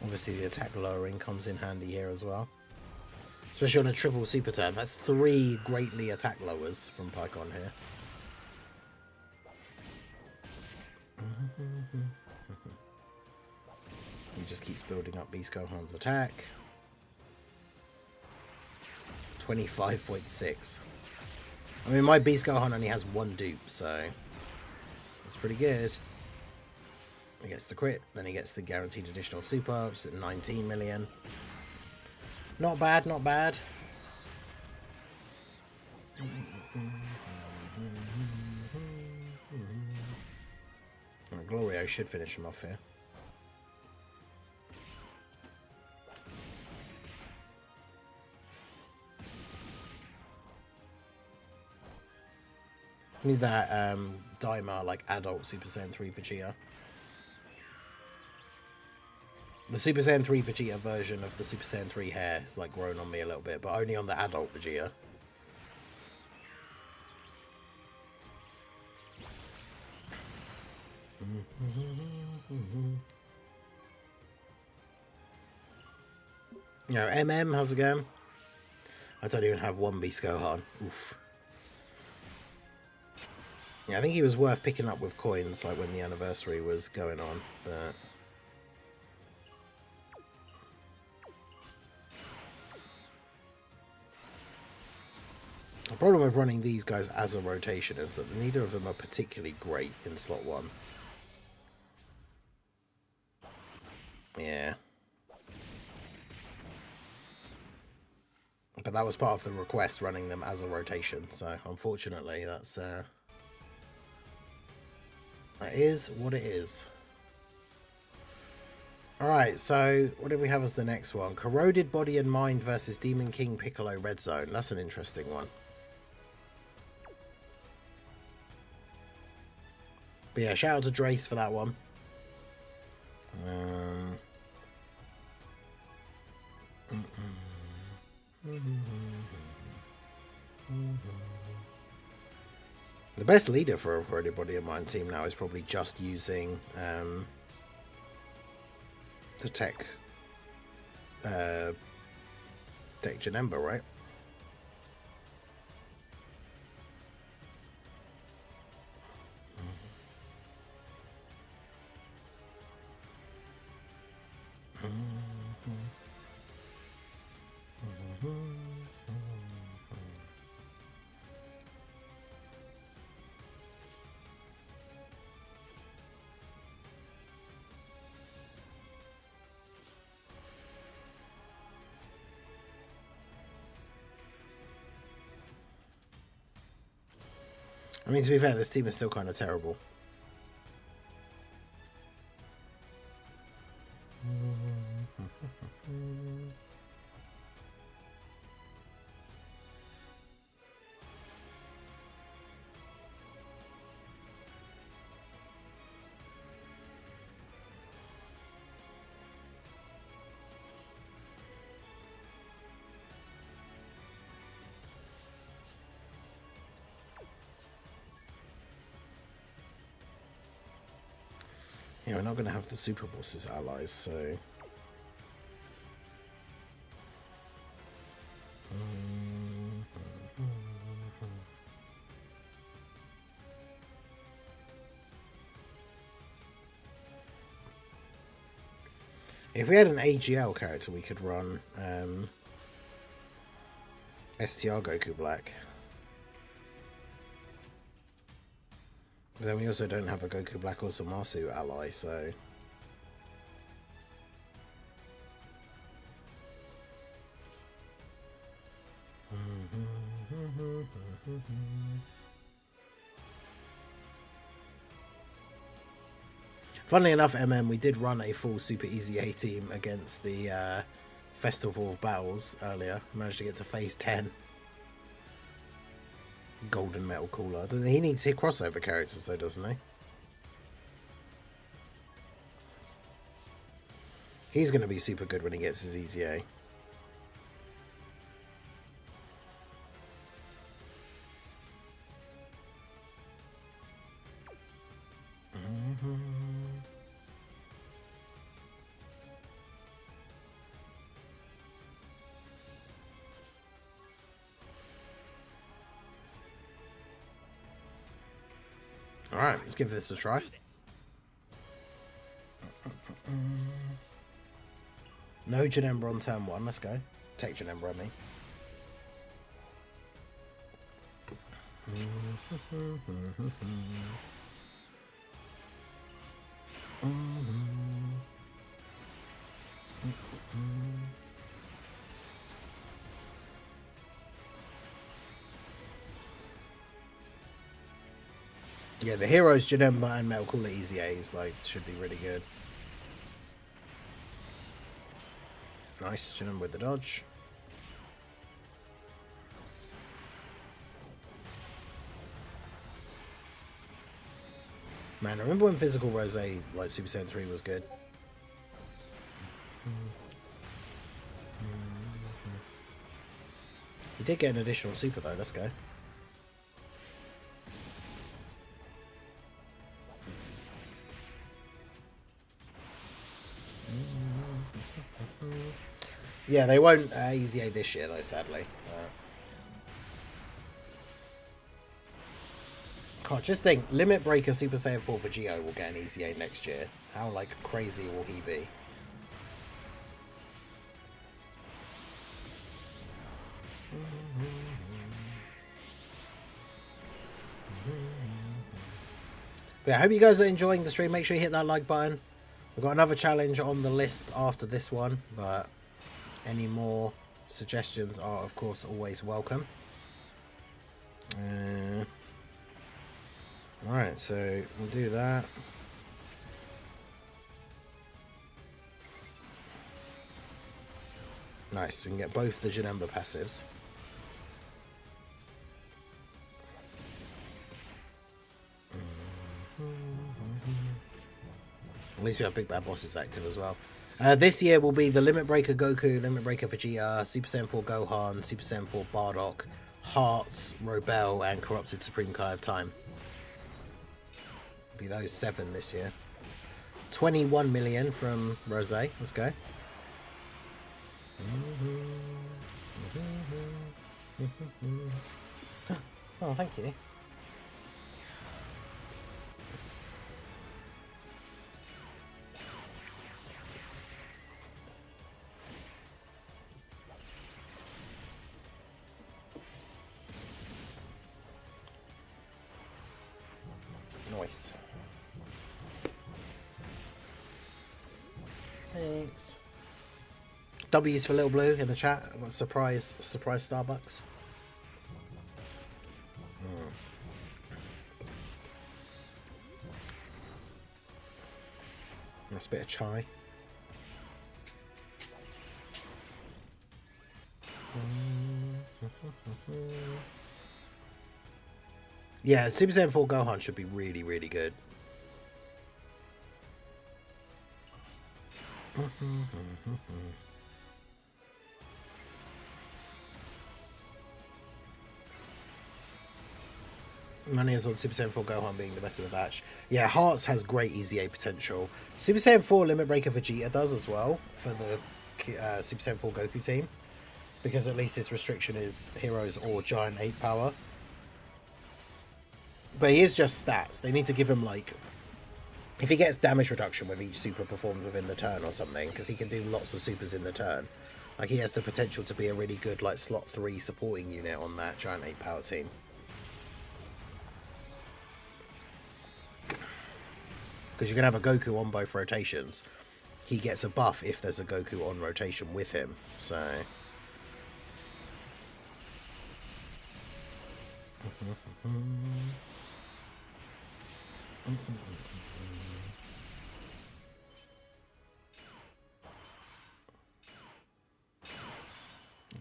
Obviously the attack lowering comes in handy here as well, especially on a triple super turn. That's 3 greatly attack lowers from Pycon here. He just keeps building up Beast Gohan's attack. 25.6. I mean, my Beast Gohan only has 1 dupe, so that's pretty good. He gets the crit, then he gets the guaranteed additional super, which is at 19 million. Not bad, not bad. Glorio should finish him off here. Need that Daima like adult Super Saiyan 3 Vegeta. The Super Saiyan 3 Vegeta version of the Super Saiyan 3 hair is like grown on me a little bit, but only on the adult Vegeta. Yo, MM, how's it going? I don't even have 1 Beast Gohan. Oof. Yeah, I think he was worth picking up with coins, like when the anniversary was going on, but the problem with running these guys as a rotation is that neither of them are particularly great in slot 1. Yeah. But that was part of the request, running them as a rotation. So unfortunately, that is what it is. Alright, so what did we have as the next one? Corroded Body and Mind versus Demon King Piccolo Red Zone. That's an interesting one. But yeah, shout out to Drace for that one. The best leader for a Corroded Body and Mind team now is probably just using the tech Janemba, right? I mean, to be fair, this team is still kind of terrible. Yeah, we're not going to have the Super Boss as allies, so... If we had an AGL character, we could run STR Goku Black. But then we also don't have a Goku Black or Zamasu ally, so... Funnily enough, we did run a full Super Easy A team against the Festival of Battles earlier. Managed to get to phase 10. Golden Metal Cooler. He needs hit crossover characters though, doesn't he? He's going to be super good when he gets his Easy A. Alright, let's give this a try. No Janemba on turn 1, let's go. Take Janemba, I mean. Yeah, the heroes Janemba and Metal Cooler Easy A's like should be really good. Nice, Janemba with the dodge. Man, I remember when Physical Rose like Super Saiyan 3 was good. He did get an additional super though, let's go. Yeah, they won't Easy A this year though, sadly. God, just think, Limit Breaker Super Saiyan 4 for Geo will get an Easy A next year. How like crazy will he be? But yeah, I hope you guys are enjoying the stream. Make sure you hit that like button. We've got another challenge on the list after this one, but any more Suggestions are, of course, always welcome. Alright, so we'll do that. Nice, we can get both the Janemba passives. At least we have Big Bad Bosses active as well. This year will be the Limit Breaker Goku, Limit Breaker Vegeta, Super Saiyan 4 Gohan, Super Saiyan 4 Bardock, Hearts, Robel, and Corrupted Supreme Kai of Time. Be those 7 this year. 21 million from Rose. Let's go. Oh, thank you. Nice. Thanks. W's for Little Blue in the chat. I got surprise Starbucks. Nice bit of chai. Yeah, Super Saiyan 4 Gohan should be really, really good. Money is on Super Saiyan 4 Gohan being the best of the batch. Yeah, Hearts has great EZA potential. Super Saiyan 4 Limit Breaker Vegeta does as well for the Super Saiyan 4 Goku team. Because at least his restriction is heroes or giant 8 power. But he is just stats. They need to give him, like, if he gets damage reduction with each super performed within the turn or something, because he can do lots of supers in the turn. Like, he has the potential to be a really good, like, slot 3 supporting unit on that giant 8 power team. Because you can have a Goku on both rotations. He gets a buff if there's a Goku on rotation with him. So...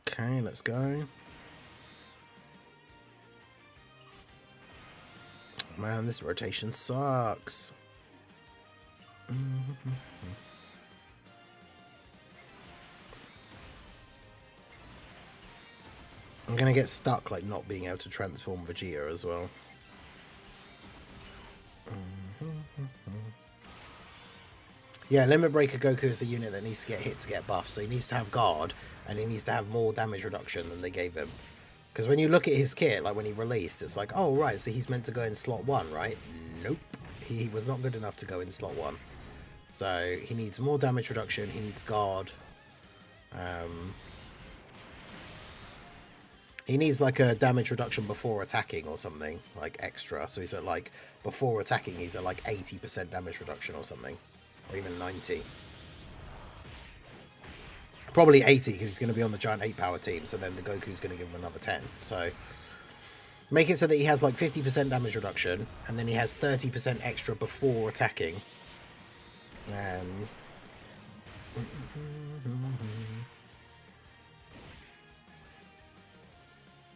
Okay, let's go. Man, this rotation sucks. I'm gonna get stuck, like, not being able to transform Vegeta as well. Yeah, Limit Breaker Goku is a unit that needs to get hit to get buffs, so he needs to have guard, and he needs to have more damage reduction than they gave him. Because when you look at his kit, like when he released, it's like, oh right, so he's meant to go in slot 1, right? Nope. He was not good enough to go in slot 1. So he needs more damage reduction, he needs guard. He needs like a damage reduction before attacking or something, like extra. So he's at like, before attacking, he's at like 80% damage reduction or something. Or even 90. Probably 80 because he's going to be on the giant 8 power team. So then the Goku's going to give him another 10. So make it so that he has like 50% damage reduction. And then he has 30% extra before attacking.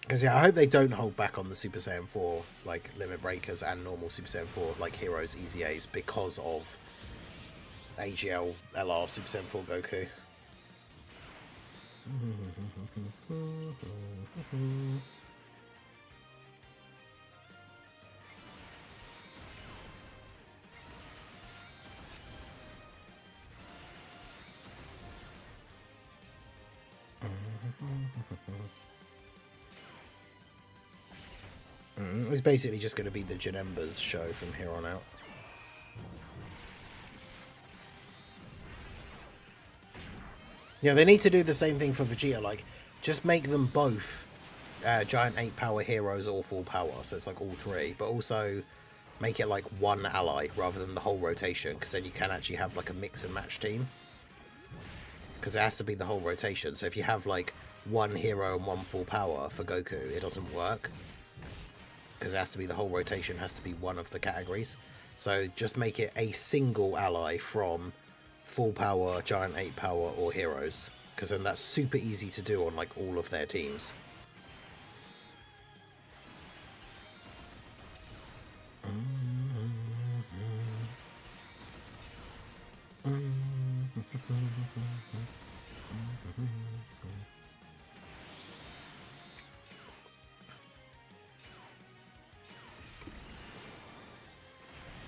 Because yeah, I hope they don't hold back on the Super Saiyan 4 like Limit Breakers and normal Super Saiyan 4 like Heroes EZAs because of AGL LR Super Saiyan 4 Goku. It's basically just going to be the Janembas show from here on out. Yeah, they need to do the same thing for Vegeta, like, just make them both giant 8 power heroes or full power, so it's like all 3, but also make it like one ally rather than the whole rotation, because then you can actually have like a mix and match team. Because it has to be the whole rotation, so if you have like one hero and one full power for Goku, it doesn't work. Because it has to be, the whole rotation has to be one of the categories. So just make it a single ally from full power, giant 8 power, or heroes. Because then that's super easy to do on like all of their teams.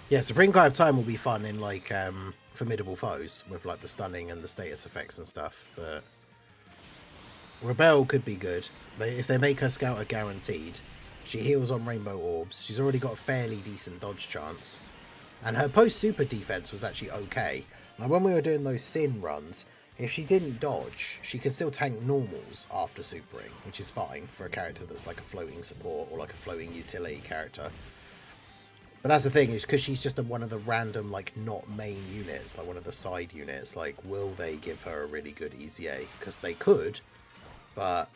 Yeah, Supreme Cry of Time will be fun in like formidable foes with like the stunning and the status effects and stuff. But Rebel could be good. If they make her Scouter guaranteed, she heals on Rainbow Orbs. She's already got a fairly decent dodge chance. And her post-super defense was actually okay. Like when we were doing those Sin runs, if she didn't dodge, she could still tank normals after supering, which is fine for a character that's like a floating support or like a floating utility character. But that's the thing, is because she's just one of the random, like, not main units, like one of the side units, like, will they give her a really good EZA? Because they could, but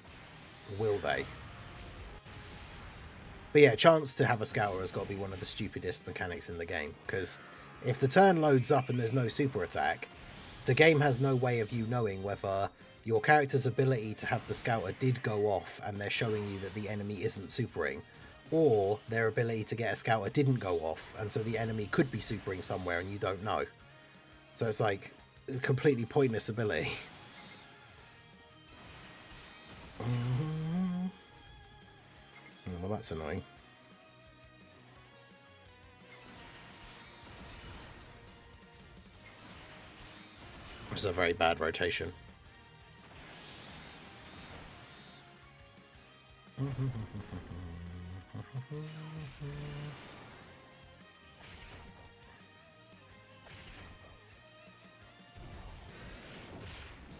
will they? But yeah, chance to have a Scouter has got to be one of the stupidest mechanics in the game. Because if the turn loads up and there's no super attack, the game has no way of you knowing whether your character's ability to have the Scouter did go off and they're showing you that the enemy isn't supering, or their ability to get a Scouter didn't go off, and so the enemy could be supering somewhere and you don't know. So it's like a completely pointless ability. Well, that's annoying. This is a very bad rotation.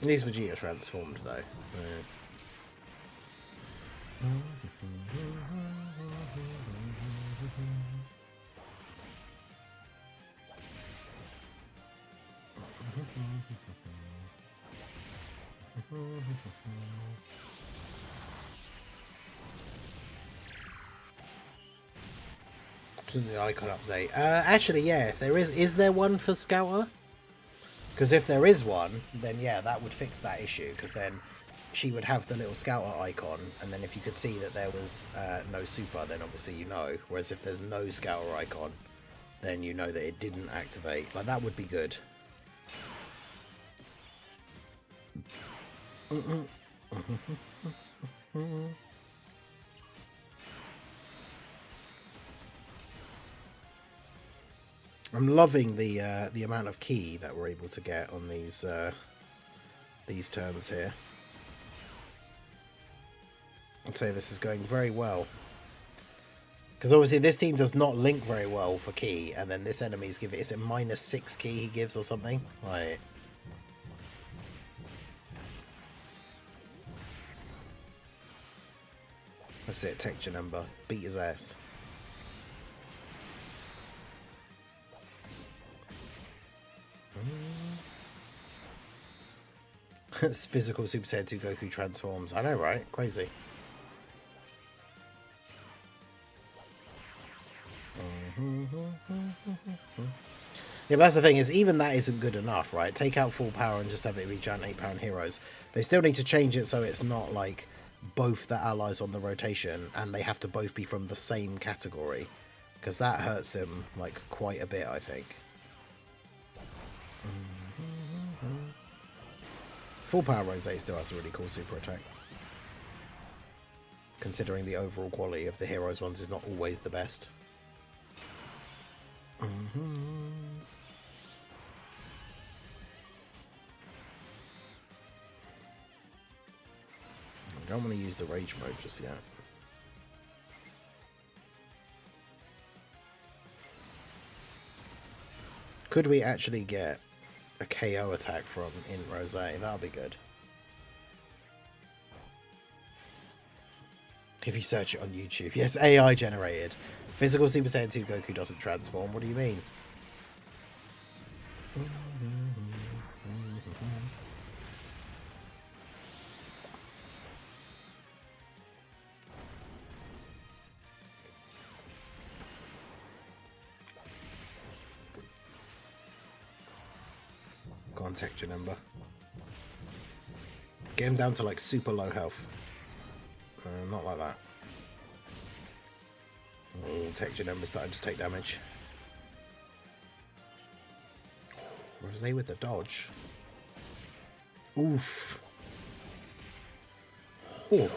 These Vegeta transformed though. The icon update. Actually, yeah. If there is there one for Scouter? Because if there is one, then yeah, that would fix that issue. Because then she would have the little Scouter icon, and then if you could see that there was no super, then obviously you know. Whereas if there's no Scouter icon, then you know that it didn't activate. Like, that would be good. I'm loving the amount of key that we're able to get on these turns here. I'd say this is going very well. Because obviously this team does not link very well for key, and then this enemy's giving, is it -6 key he gives or something? Right. That's it, texture number. Beat his ass. It's physical Super Saiyan 2 Goku transforms. I know, right? Crazy. Yeah, but that's the thing, is even that isn't good enough, right? Take out full power and just have it be giant 8-power heroes. They still need to change it so it's not like both the allies on the rotation and they have to both be from the same category. Because that hurts him like quite a bit, I think. Full power Rose still has a really cool super attack. Considering the overall quality of the heroes ones is not always the best. I don't want to use the rage mode just yet. Could we actually get a KO attack from in Rose? That'll be good. If you search it on YouTube. Yes, AI generated. Physical Super Saiyan 2 Goku doesn't transform. What do you mean? Go on, Texture Number. Get him down to like super low health. Not like that. Oh, Texture Number starting to take damage. Where was they with the dodge? Oof. Oh.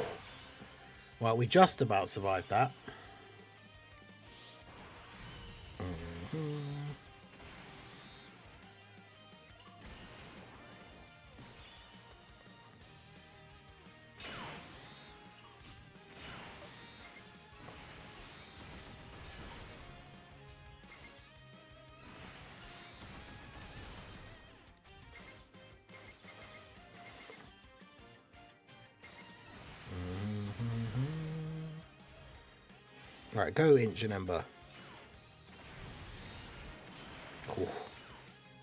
Well, we just about survived that. Alright, go Inch and Ember. Cool.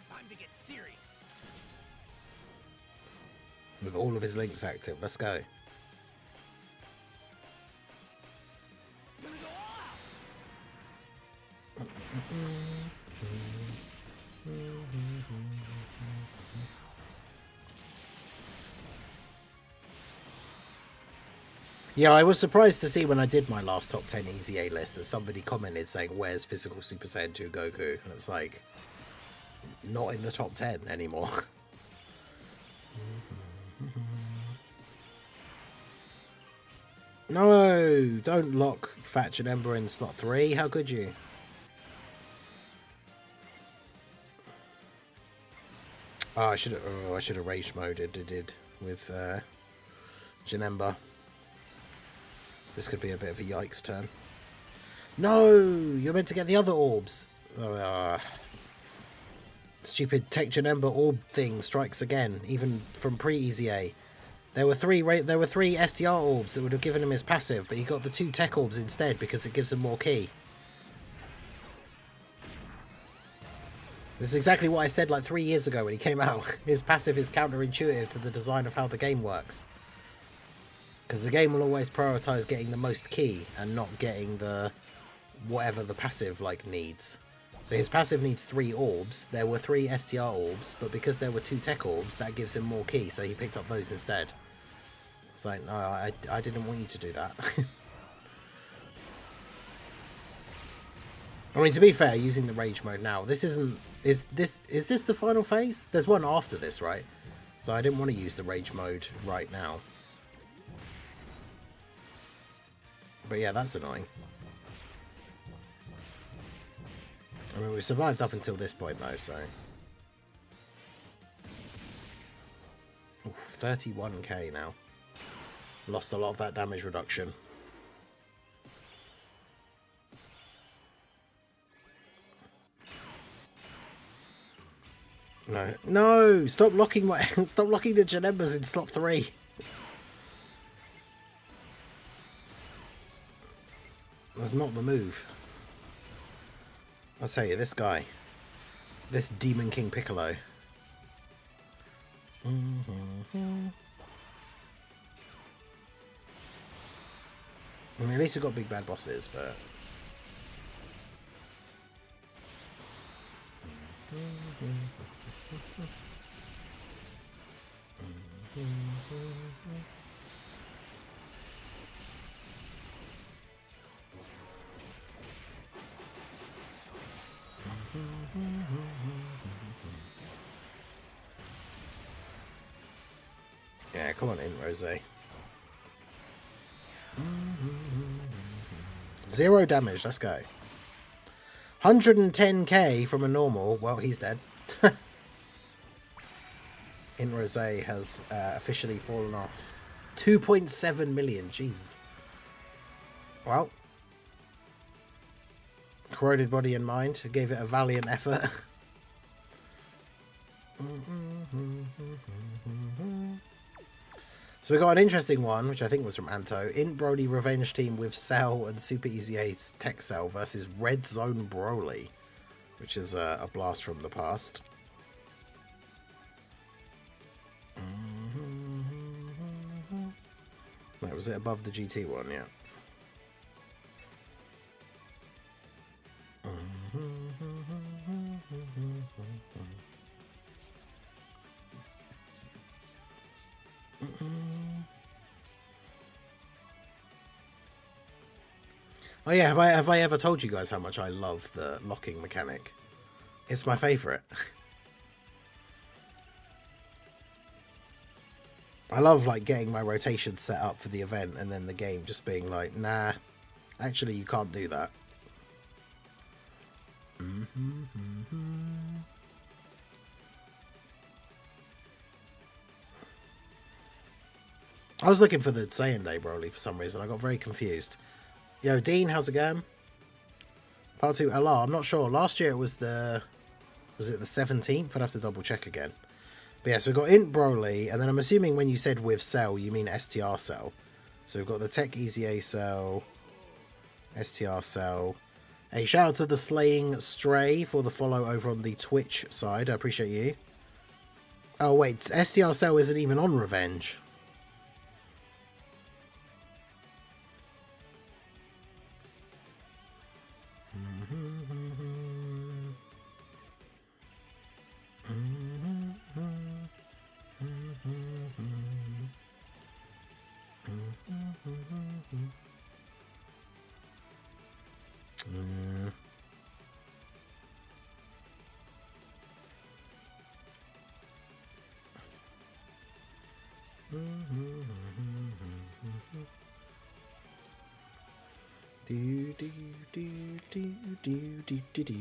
Time to get serious. With all of his links active. Let's go. Gonna go all out. Yeah, I was surprised to see when I did my last top 10 Easy A list that somebody commented saying, where's Physical Super Saiyan 2 Goku? And it's like, not in the top 10 anymore. No, don't lock Thatch and Ember in slot 3. How could you? Oh, I should have rage moded it with Janemba. This could be a bit of a yikes turn. No, you're meant to get the other orbs. Stupid Tech Janemba orb thing strikes again, even from pre-Easy A. There were three STR orbs that would have given him his passive, but he got the 2 tech orbs instead because it gives him more ki. This is exactly what I said like 3 years ago when he came out. His passive is counterintuitive to the design of how the game works. Because the game will always prioritize getting the most ki and not getting the whatever the passive like needs. So his passive needs 3 orbs. There were 3 STR orbs, but because there were 2 tech orbs, that gives him more ki, so he picked up those instead. It's like, no, I didn't want you to do that. I mean, to be fair, using the rage mode now, this isn't... Is this the final phase? There's one after this, right? So I didn't want to use the rage mode right now. But yeah, that's annoying. I mean, we survived up until this point, though, so... Oof, 31k now. Lost a lot of that damage reduction. No. No! Stop locking my... Stop locking the Janembas in slot 3. That's not the move. I'll tell you, this guy. This Demon King Piccolo. I mean, at least we've got big bad bosses, but... Yeah, come on in, Rose. 0 damage, let's go. 110k from a normal. Well, he's dead. In Rose has officially fallen off. 2.7 million, jeez. Well, Corroded Body and Mind gave it a valiant effort. So we got an interesting one, which I think was from Anto. Int Broly Revenge Team with Cell and Super Easy Ace Tech Cell versus Red Zone Broly, which is a blast from the past. Wait, was it above the GT one? Yeah. Oh yeah, have I ever told you guys how much I love the locking mechanic? It's my favourite. I love like getting my rotation set up for the event and then the game just being like, nah, actually you can't do that. I was looking for the Saiyan Day Broly for some reason. I got very confused. Yo, Dean, how's it going? Part 2 LR, I'm not sure. Last year it was the... Was it the 17th? I'd have to double check again. But yeah, so we've got Int Broly, and then I'm assuming when you said with Cell, you mean STR Cell. So we've got the Tech Easy A Cell, STR Cell. Hey, shout out to the Slaying Stray for the follow over on the Twitch side. I appreciate you. Oh wait, STR Cell isn't even on Revenge. Do do do do do do do do.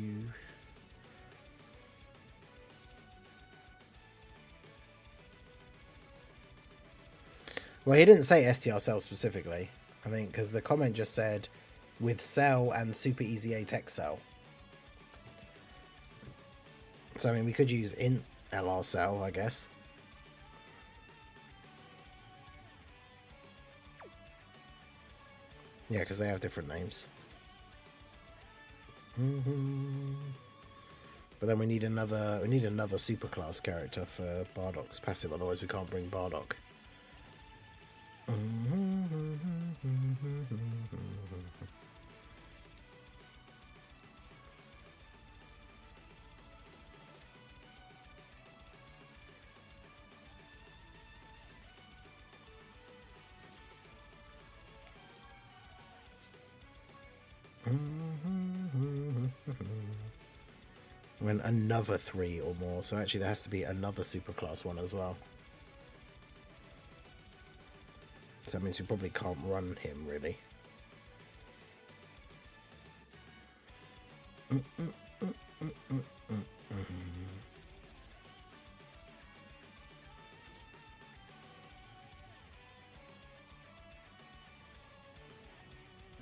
Well, he didn't say STR Cell specifically, I think, because the comment just said with Cell and Super Easy A Tech Cell. So I mean, we could use Int LR Cell, I guess. Yeah, because they have different names. But then we need another superclass character for Bardock's passive, otherwise we can't bring Bardock. When another 3 or more, so actually there has to be another superclass one as well. So that means we probably can't run him really.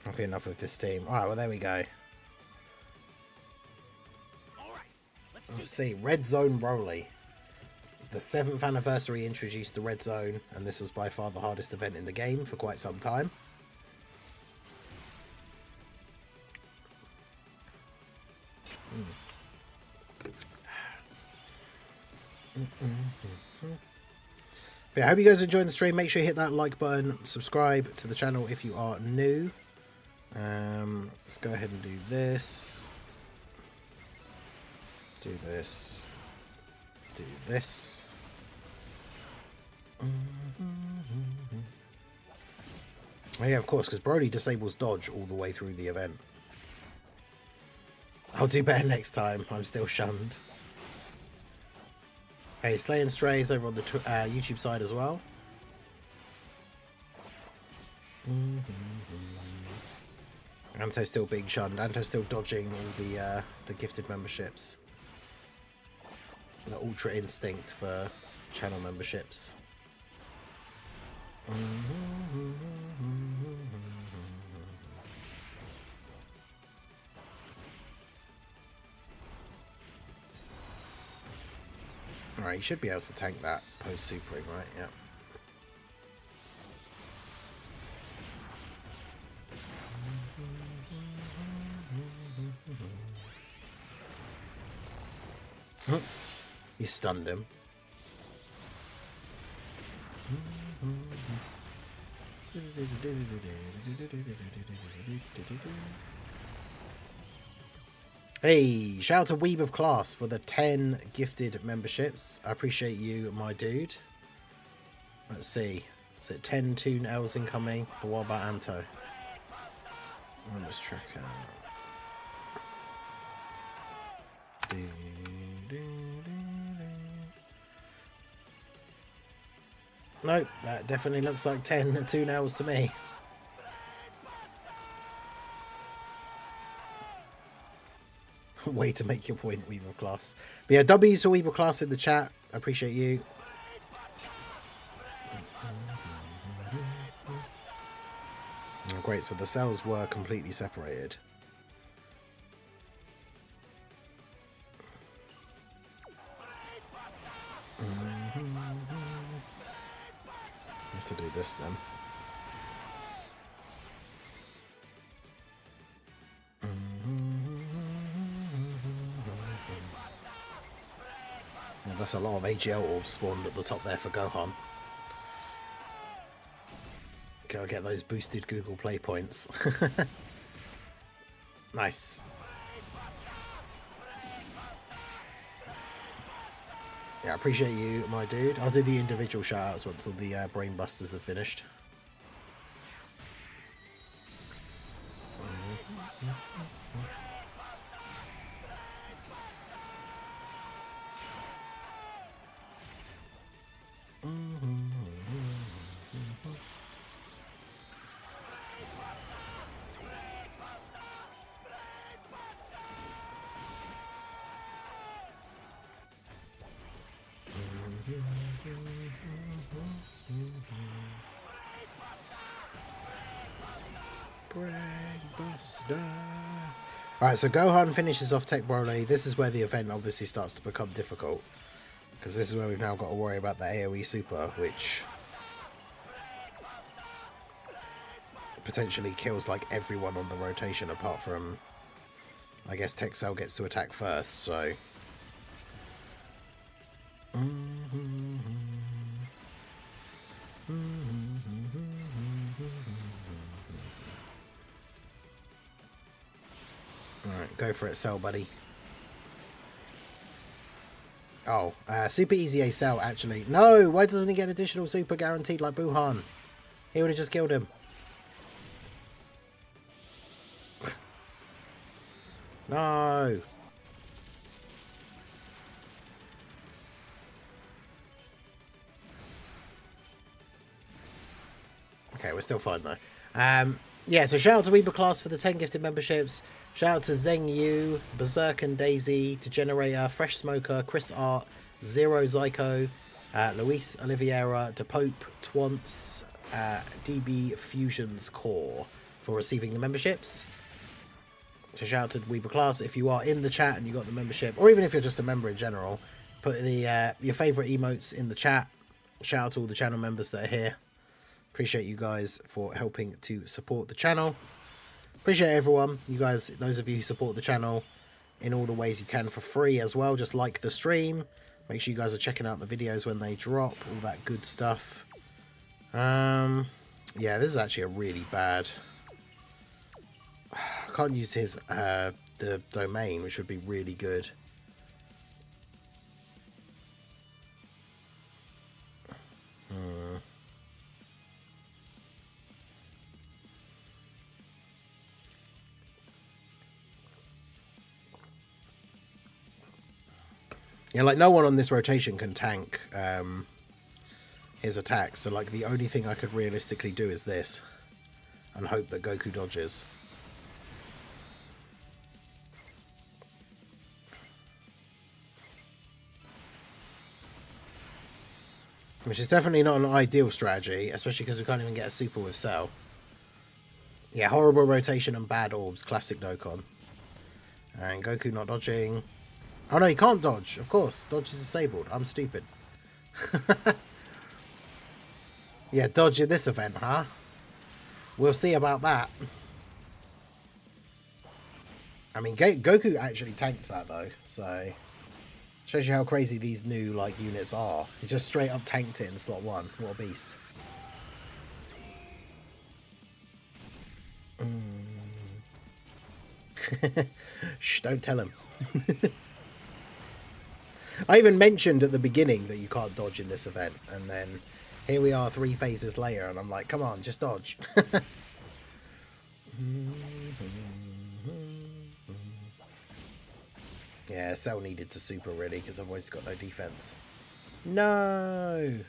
Okay, enough of this team. Alright, well there we go. Let's see, Red Zone Broly. The 7th anniversary introduced the Red Zone, and this was by far the hardest event in the game for quite some time. But yeah, I hope you guys enjoyed the stream. Make sure you hit that like button, subscribe to the channel if you are new. Let's go ahead and do this. Do this. Do this. Oh yeah, of course, because Broly disables dodge all the way through the event. I'll do better next time. I'm still shunned. Hey, Slay and Stray is over on the YouTube side as well. Anto's still being shunned. Anto's still dodging all the gifted memberships. The Ultra Instinct for channel memberships. Alright, you should be able to tank that post-supering, right? Yeah. You stunned him. Hey, shout out to Weeb of Class for the 10 gifted memberships. I appreciate you, my dude. Let's see. Is it 10 Toon L's incoming? But what about Anto? Let's check out. Nope, that definitely looks like 10 2 nails to me. Way to make your point, Weaver Class. But yeah, W's for Weaver Class in the chat. I appreciate you. Oh, great, so the cells were completely separated. Have to do this then. Well, that's a lot of AGL orbs spawned at the top there for Gohan. Gotta get those boosted Google Play points. Nice. Yeah, I appreciate you, my dude. I'll do the individual shoutouts once all the brain busters are finished. Alright, so Gohan finishes off Tech Broly. This is where the event obviously starts to become difficult. Because this is where we've now got to worry about the AoE Super, which potentially kills like everyone on the rotation apart from, I guess, Tech Cell gets to attack first, so... Alright, go for it, Cell, buddy. Oh, super easy A Cell, actually. No, why doesn't he get additional super guaranteed like Buhan? He would have just killed him. No. Okay, we're still fine though. Yeah, so shout out to Weeber Class for the 10 gifted memberships. Shout out to Zeng Yu, Berserk and Daisy, Degenerator, Fresh Smoker, Chris Art, Zero Zyko, Luis Oliveira, DePope, Twants, DB Fusions Core for receiving the memberships. So shout out to Weeber Class if you are in the chat and you got the membership, or even if you're just a member in general, put the your favourite emotes in the chat. Shout out to all the channel members that are here. Appreciate you guys for helping to support the channel. Appreciate everyone. You guys, those of you who support the channel in all the ways you can for free as well. Just like the stream. Make sure you guys are checking out the videos when they drop. All that good stuff. Yeah, this is actually a really bad... I can't use his the domain, which would be really good. Yeah, like no one on this rotation can tank his attacks. So like the only thing I could realistically do is this, and hope that Goku dodges. Which is definitely not an ideal strategy, especially because we can't even get a super with Cell. Yeah, horrible rotation and bad orbs, classic Dokkan. And Goku not dodging. Oh no, he can't dodge, of course. Dodge is disabled. I'm stupid. Yeah, dodge in this event, huh? We'll see about that. I mean, Goku actually tanked that though, so... Shows you how crazy these new like units are. He just straight up tanked it in slot 1. What a beast. Shh, don't tell him. I even mentioned at the beginning that you can't dodge in this event, and then here we are 3 phases later, and I'm like, come on, just dodge. Yeah, Cell needed to super really, because otherwise he's got no defense. No!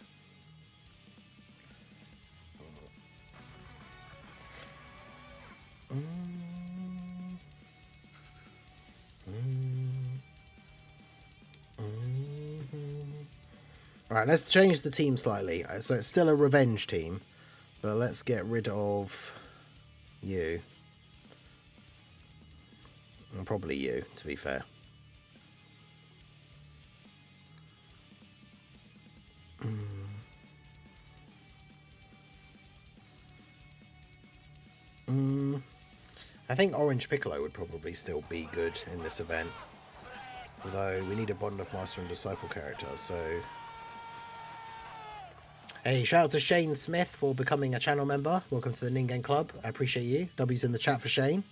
Alright, let's change the team slightly. So it's still a revenge team, but let's get rid of you. And probably you, to be fair. I think Orange Piccolo would probably still be good in this event. Although we need a Bond of Master and Disciple character, so... Hey, shout out to Shane Smith for becoming a channel member. Welcome to the Ningen Club. I appreciate you. W's in the chat for Shane.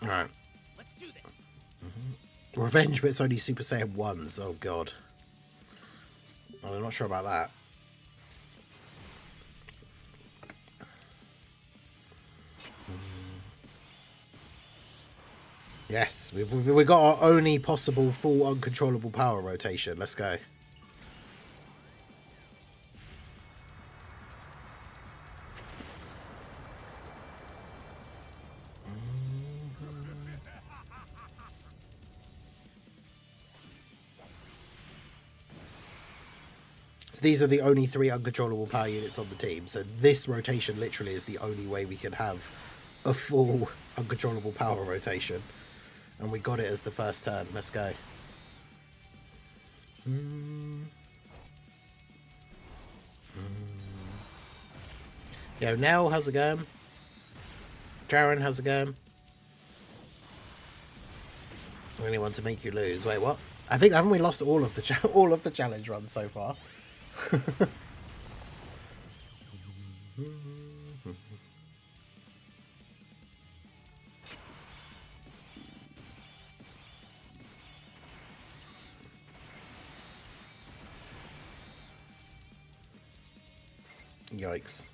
Alright. Let's do this. Revenge, but it's only Super Saiyan 1s. Oh, God. Well, I'm not sure about that. Yes, we've got our only possible full uncontrollable power rotation. Let's go. So these are the only 3 uncontrollable power units on the team. So this rotation literally is the only way we can have a full uncontrollable power rotation. And we got it as the first turn. Let's go. Yo, Nell, how's it going? Jaren, how's it going? Anyone to make you lose? Wait, what? I think haven't we lost all of the all of the challenge runs so far? Yikes.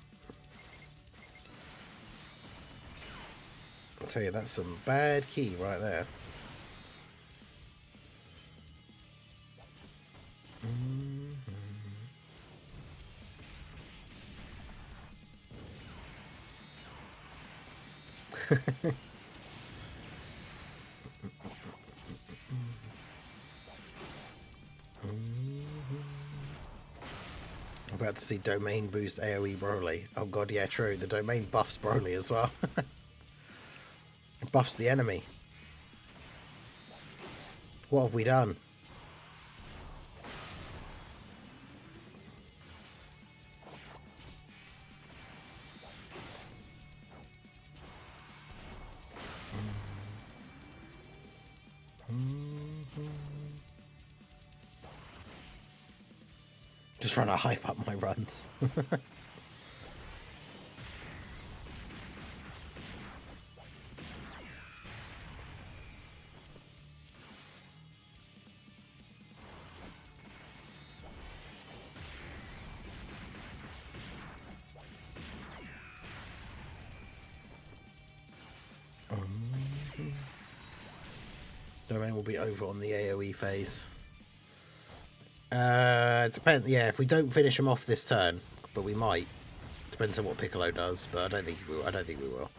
I'll tell you, that's some bad key right there. I'm about to see domain boost AoE Broly. Oh god, yeah, true. The domain buffs Broly as well. It buffs the enemy. What have we done? Just trying to hype up my runs. Domain will be over on the AoE phase. It depends. Yeah, if we don't finish him off this turn, but we might. Depends on what Piccolo does, but I don't think we will. I don't think we will.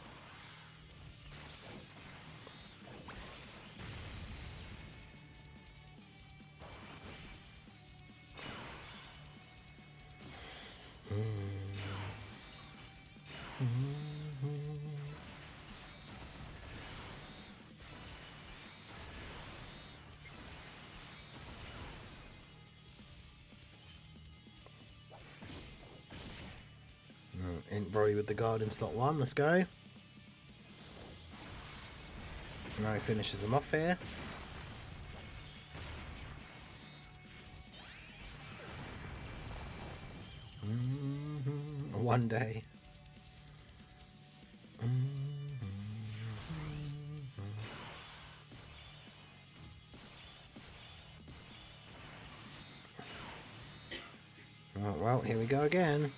Broly with the guard in slot 1. Let's go. Now he finishes him off here. One day. Well, here we go again.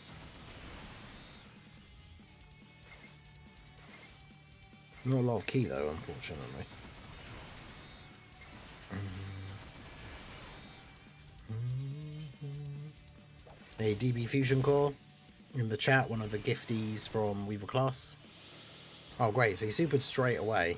Not a lot of key though, unfortunately. A DB Fusion Core in the chat, one of the gifties from Weaver Class. Oh great, so he supered straight away.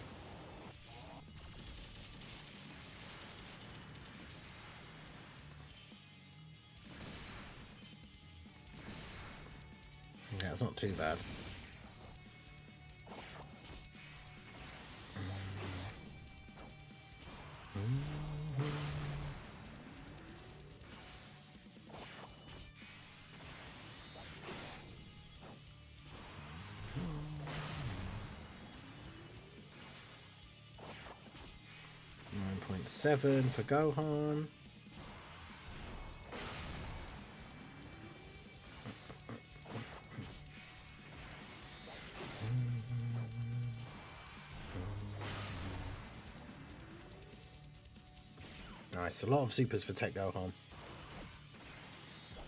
Yeah, it's not too bad. 9.7 for Gohan. Nice, a lot of supers for Tech Gohan.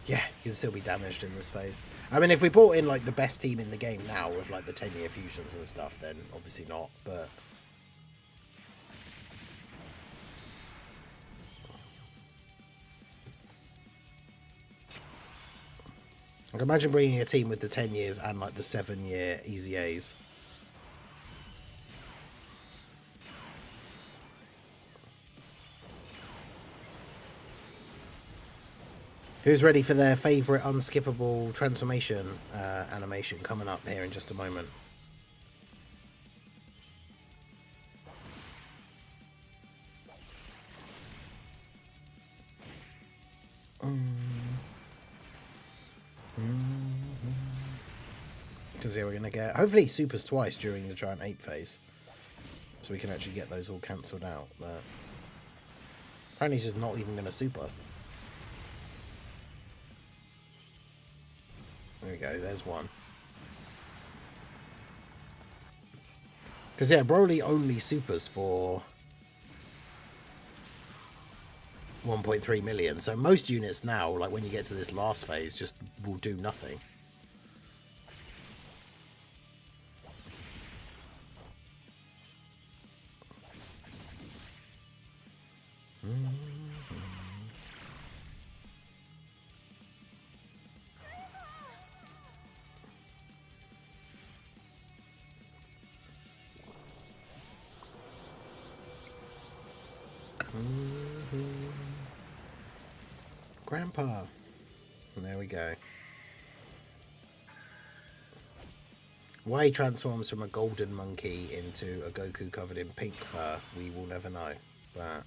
Yeah, you can still be damaged in this phase. I mean, if we brought in like the best team in the game now with like the 10-year fusions and stuff, then obviously not, but... I can imagine bringing a team with the 10 years and like the 7-year Easy A's. Who's ready for their favourite unskippable transformation animation coming up here in just a moment? Because yeah, we're going to get... Hopefully supers twice during the Giant Ape phase. So we can actually get those all cancelled out. But apparently he's just not even going to super. There we go, there's one. Because yeah, Broly only supers for 1.3 million. So most units now, like when you get to this last phase, just will do nothing. Grandpa. There we go. Why he transforms from a golden monkey into a Goku covered in pink fur, we will never know. But...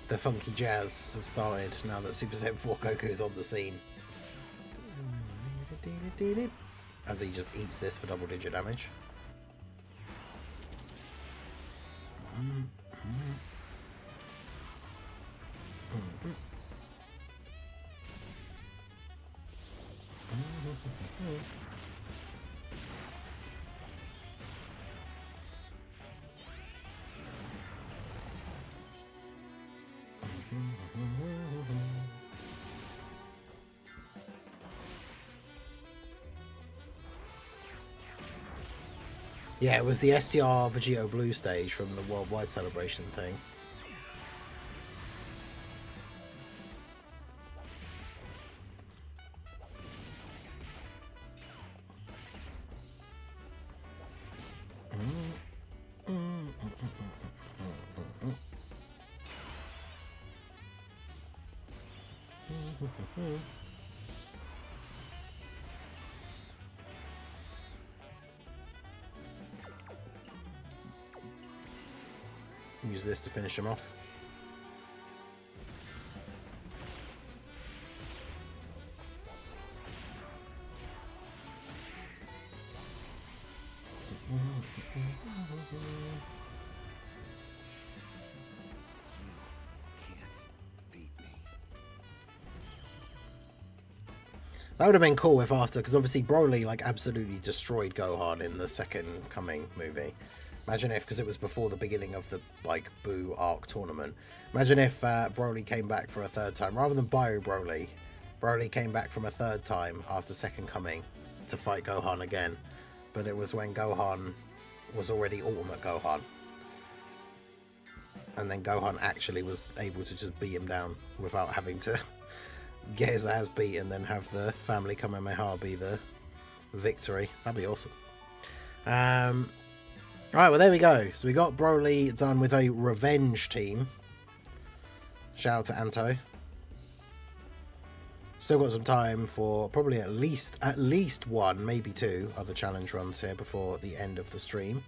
The funky jazz has started now that Super Saiyan 4 Goku is on the scene. As he just eats this for double-digit damage. Yeah, it was the STR Vegito Blue stage from the Worldwide Celebration thing. Use this to finish him off. That would have been cool if after, because obviously Broly like absolutely destroyed Gohan in the Second Coming movie. Imagine if, because it was before the beginning of the like Boo arc tournament. Imagine if Broly came back for a third time, rather than Bio Broly. Broly came back from a third time after Second Coming to fight Gohan again, but it was when Gohan was already Ultimate Gohan, and then Gohan actually was able to just beat him down without having to get his ass beat and then have the family Kamehameha be the victory. That'd be awesome. Alright, well there we go. So we got Broly done with a revenge team. Shout out to Anto. Still got some time for probably at least one, maybe two other challenge runs here before the end of the stream.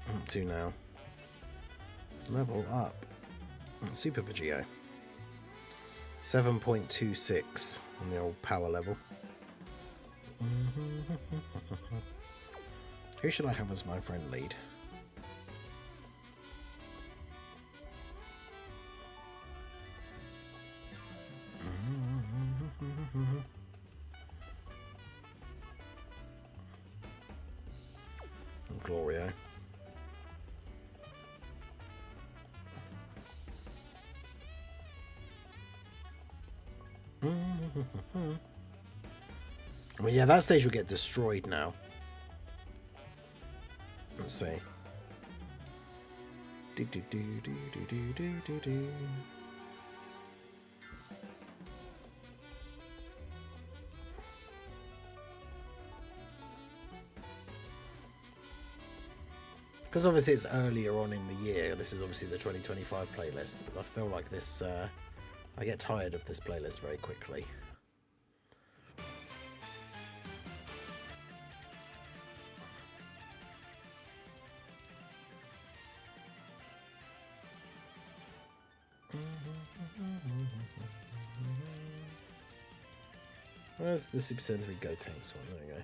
Up to now. Level up. Super Vegito. 7.26 on the old power level. Who should I have as my friend lead? Glorio. Well, yeah, that stage will get destroyed now. Let's see. Do do do do do do do do do. Because obviously it's earlier on in the year. This is obviously the 2025 playlist. I feel like this. I get tired of this playlist very quickly. Where's the Super Sensory Gotenks one? There we go.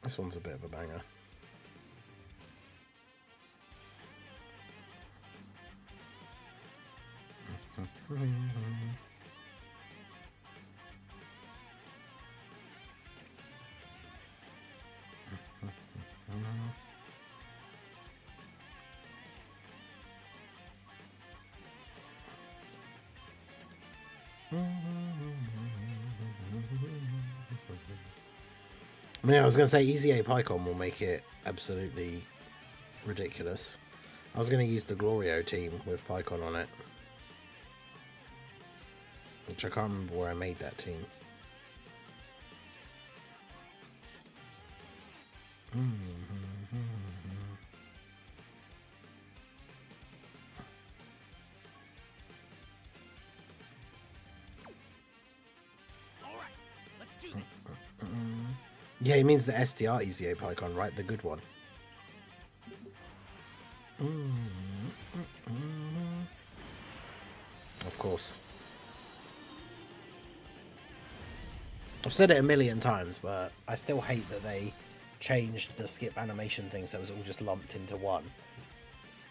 This one's a bit of a banger. I mean, I was going to say Easy A Pycon will make it absolutely ridiculous. I was going to use the Glorio team with Pycon on it, which I can't remember where I made that team. Yeah, he means the STR Easy A Pycon, right? The good one. Of course. I've said it a million times, but I still hate that they changed the skip animation thing so it was all just lumped into one.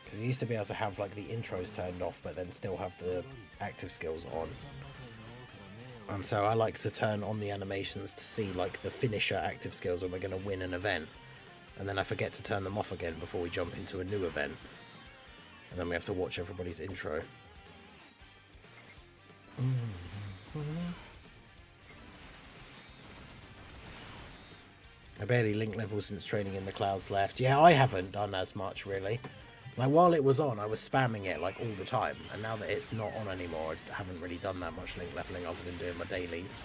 Because you used to be able to have like the intros turned off, but then still have the active skills on. And so I like to turn on the animations to see like the finisher active skills when we're going to win an event. And then I forget to turn them off again before we jump into a new event. And then we have to watch everybody's intro. I barely link levels since training in the clouds left. Yeah, I haven't done as much really. Like while it was on, I was spamming it like all the time, and now that it's not on anymore, I haven't really done that much link leveling other than doing my dailies.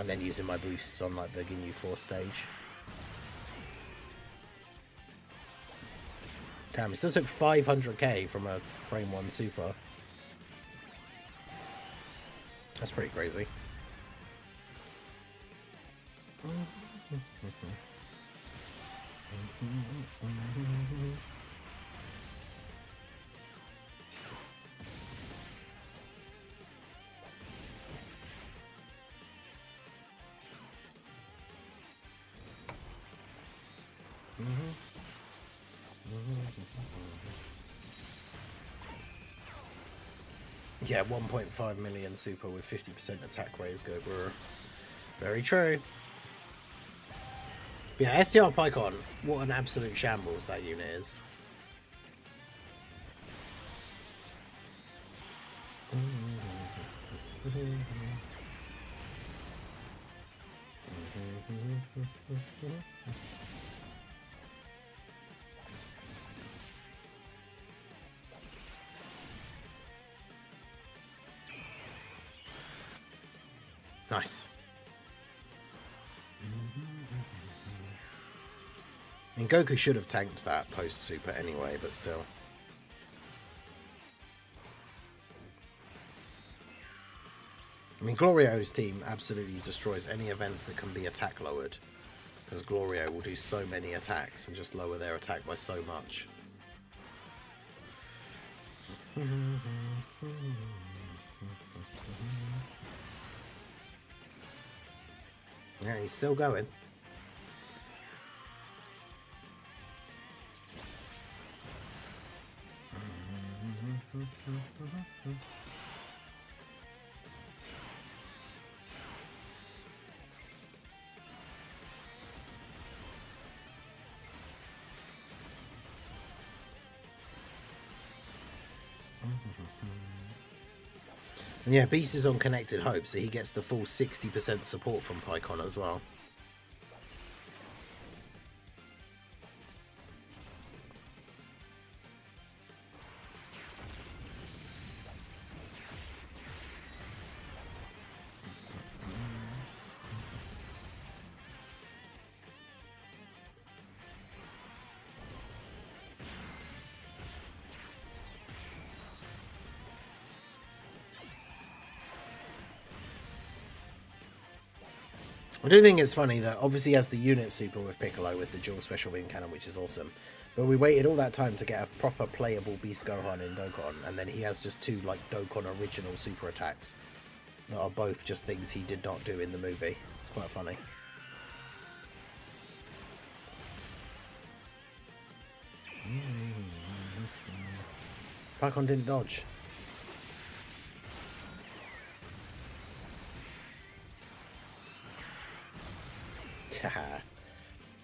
And then using my boosts on like the Ginyu 4 stage. Damn, it still took 500k from a frame 1 super. That's pretty crazy. Yeah, 1.5 million super with 50% attack raise go brr. Very true. But yeah, STR Pycon, what an absolute shambles that unit is. Nice. I mean, Goku should have tanked that post super anyway, but still. I mean, Glorio's team absolutely destroys any events that can be attack lowered, because Glorio will do so many attacks and just lower their attack by so much. Yeah, he's still going. And yeah, Beast is on Connected Hope, so he gets the full 60% support from Pycon as well. I do think it's funny that obviously he has the unit super with Piccolo with the dual special beam cannon, which is awesome. But we waited all that time to get a proper playable Beast Gohan in Dokkan, and then he has just two like Dokkan original super attacks that are both just things he did not do in the movie. It's quite funny. Pycon didn't dodge.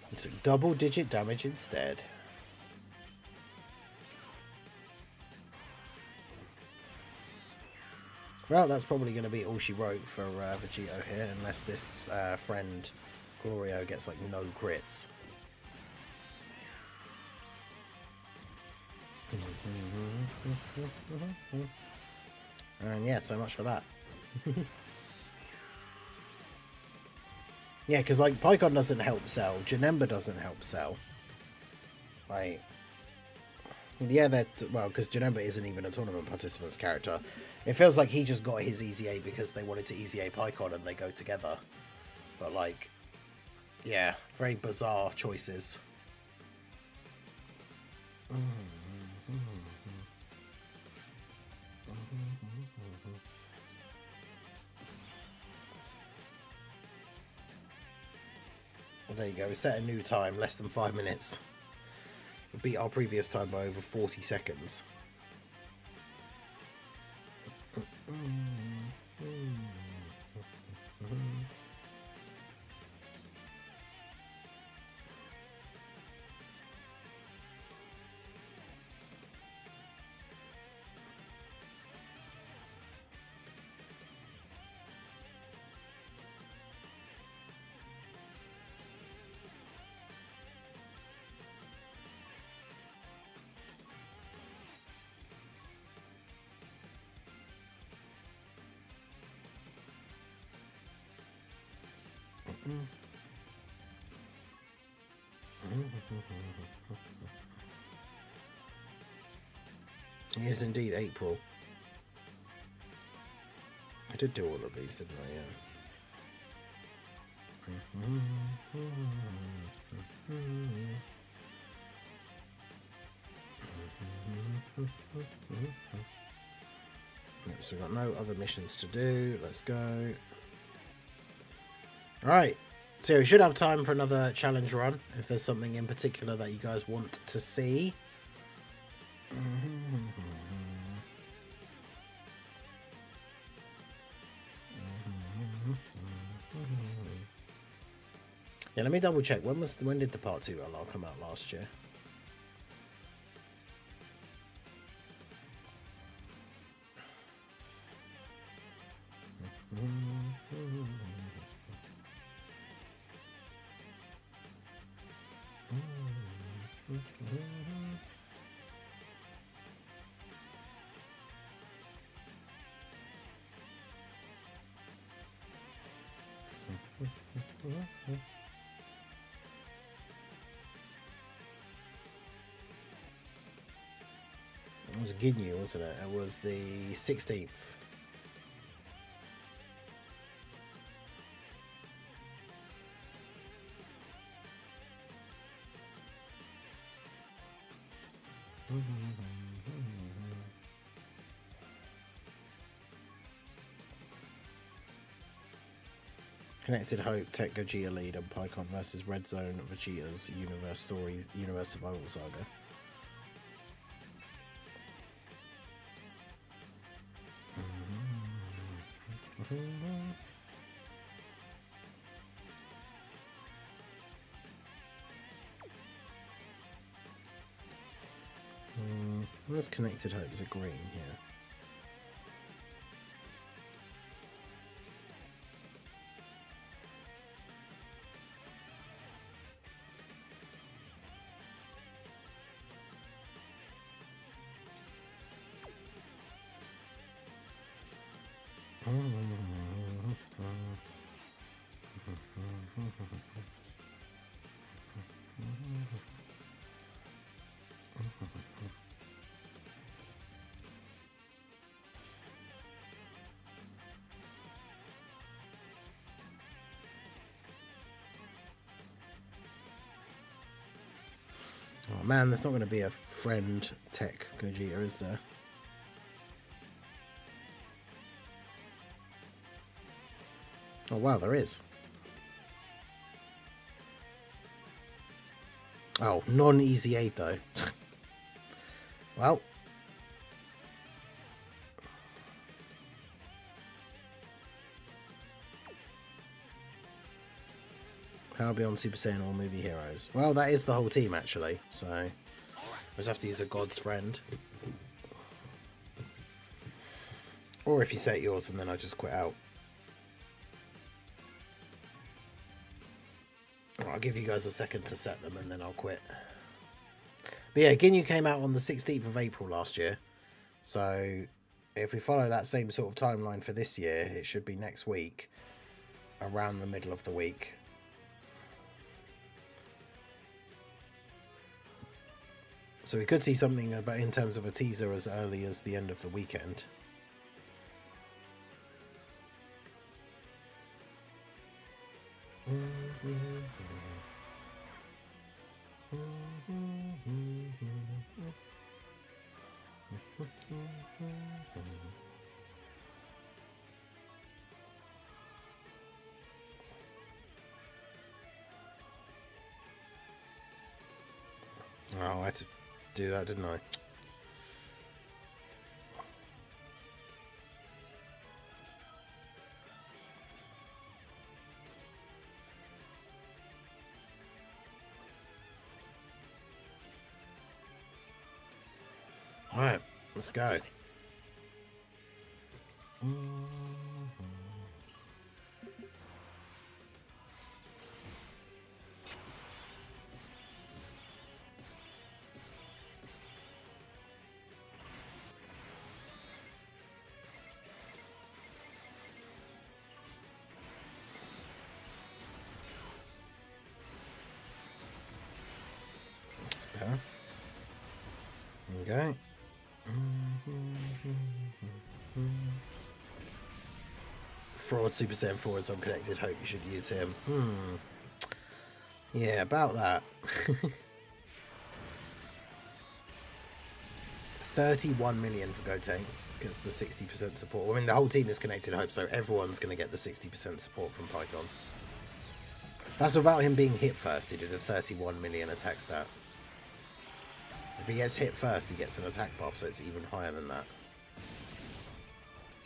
He took double-digit damage instead. Well, that's probably going to be all she wrote for Vegito here, unless this friend Glorio gets like no crits. And yeah, so much for that. Yeah, because like Pycon doesn't help Cell, Janemba doesn't help Cell. Like, yeah, well, because Janemba isn't even a tournament participant's character. It feels like he just got his Easy A because they wanted to Easy A Pycon and they go together. But like, yeah, very bizarre choices. There you go, set a new time, less than 5 minutes. We beat our previous time by over 40 seconds. It is indeed April. I did do all of these, didn't I? Yeah. So we've got no other missions to do. Let's go. Alright, so we should have time for another challenge run if there's something in particular that you guys want to see. Yeah, let me double check. When did the part 2 unlock come out last year? It was Ginyu, wasn't it? It was the 16th. Connected Hope, Tech Gogeta lead, and Pycon versus Red Zone, Vegeta's Universe Survival Saga. Where's Connected Hope? Is it green? Yeah. Oh man, there's not going to be a friend Tech Gogeta, is there? Oh wow, there is. Oh, non-easy aid though. Well. Power Beyond Super Saiyan All Movie Heroes. Well, that is the whole team actually, so I just have to use a God's Friend. Or if you set yours and then I just quit out. I'll give you guys a second to set them and then I'll quit. But yeah, Ginyu came out on the 16th of April last year. So if we follow that same sort of timeline for this year, it should be next week, around the middle of the week. So we could see something about in terms of a teaser as early as the end of the weekend. Oh, I had to do that, didn't I? All right, let's go. Okay. Fraud Super Saiyan 4 is unconnected. Hope you should use him. Yeah, about that. 31 million for Gotenks gets the 60% support. I mean, the whole team is connected Hope, so everyone's going to get the 60% support from Pycon. That's without him being hit first. He did a 31 million attack stat. If he gets hit first, he gets an attack buff, so it's even higher than that.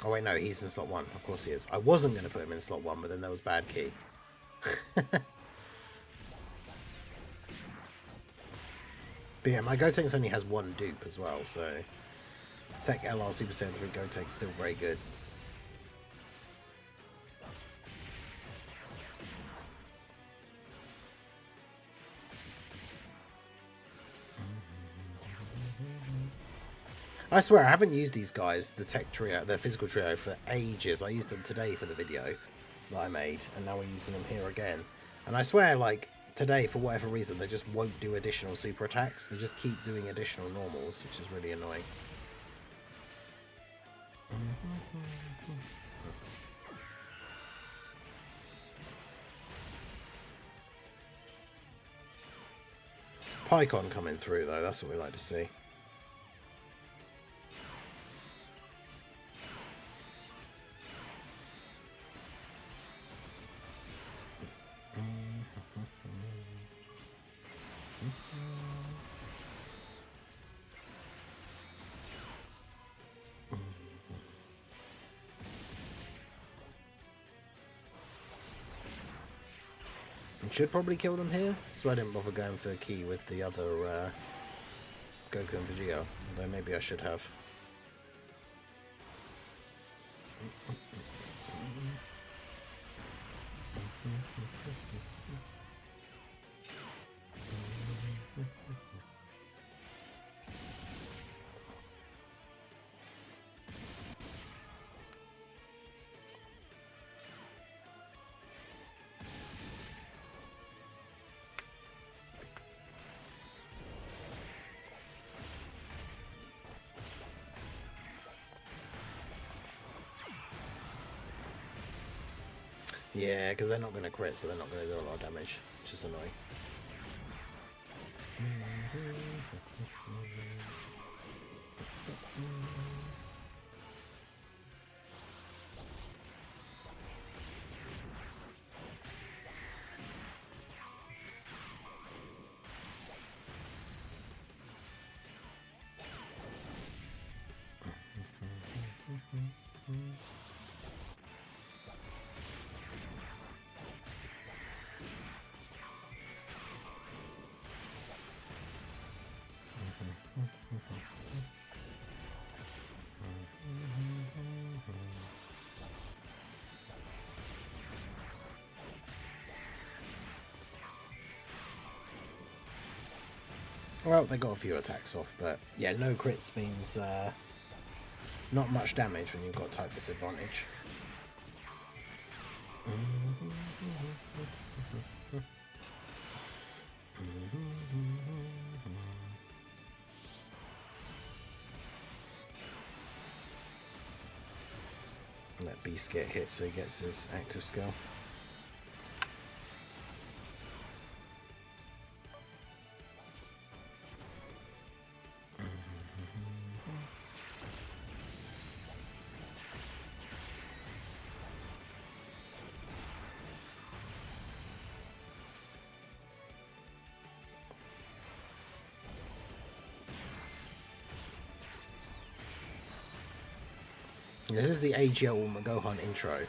Oh wait, no, he's in slot 1. Of course he is. I wasn't going to put him in slot 1, but then there was bad key. But yeah, my Gotenks only has one dupe as well, so Tech LR Super Saiyan 3 Gotenks still very good. I swear, I haven't used these guys, the tech trio, the physical trio, for ages. I used them today for the video that I made, and now we're using them here again. And I swear, like, today, for whatever reason, they just won't do additional super attacks. They just keep doing additional normals, which is really annoying. PyCon coming through, though. That's what we like to see. Should probably kill them here, so I didn't bother going for the key with the other Goku and Vegeta, though maybe I should have. Yeah, because they're not going to crit, so they're not going to do a lot of damage, which is annoying. Well, they got a few attacks off, but yeah, no crits means not much damage when you've got type disadvantage. Let Beast get hit so he gets his active skill. This is the AGL Gohan intro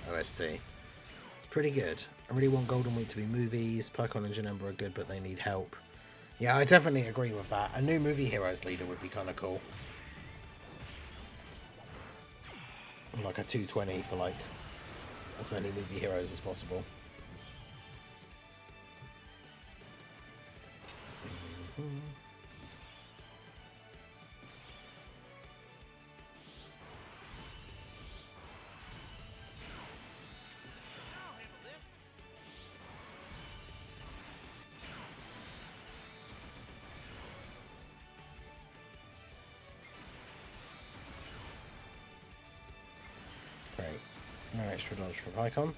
OST. It's pretty good. I really want Golden Week to be movies. Pokemon and Janemba are good, but they need help. Yeah, I definitely agree with that. A new movie heroes leader would be kind of cool. Like a 220 for like as many movie heroes as possible. Great. No extra dodge from Icon.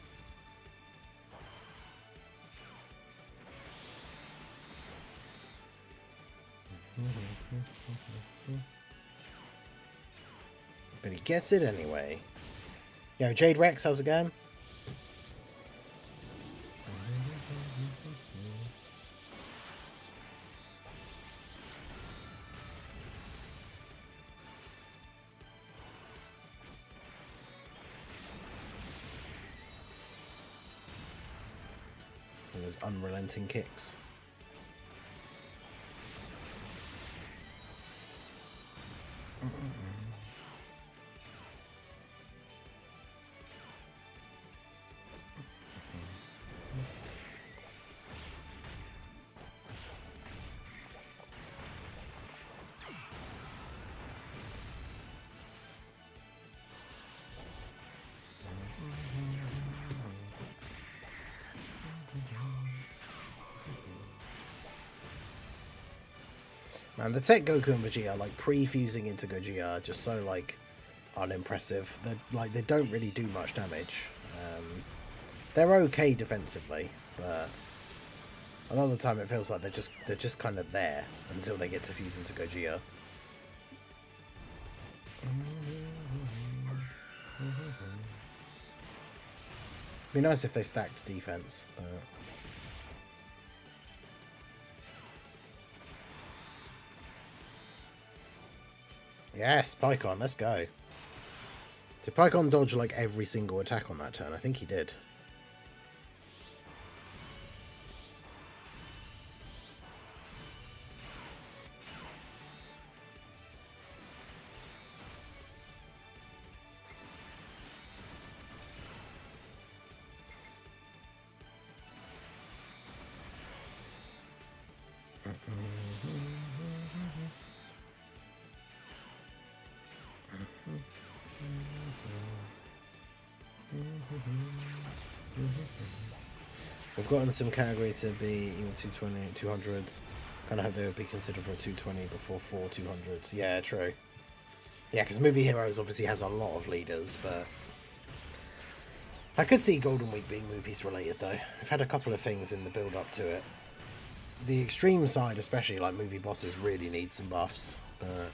But he gets it anyway. Yo, Jade Rex, how's it going? Those unrelenting kicks. Man, the tech Goku and Vegeta, like pre-fusing into Gogeta, are just so like unimpressive. They don't really do much damage. They're okay defensively, but a lot of the time it feels like they're just kind of there until they get to fuse into Gogeta. Be nice if they stacked defense. But... Yes, Pycon, let's go. Did Pycon dodge like every single attack on that turn? I think he did. We've gotten some category to be even 220, 200s. Kind of hope they would be considered for a 220 before 4 200s. Yeah, true. Yeah, because Movie Heroes obviously has a lot of leaders, but... I could see Golden Week being movies related, though. I've had a couple of things in the build-up to it. The extreme side, especially, like movie bosses, really need some buffs, but...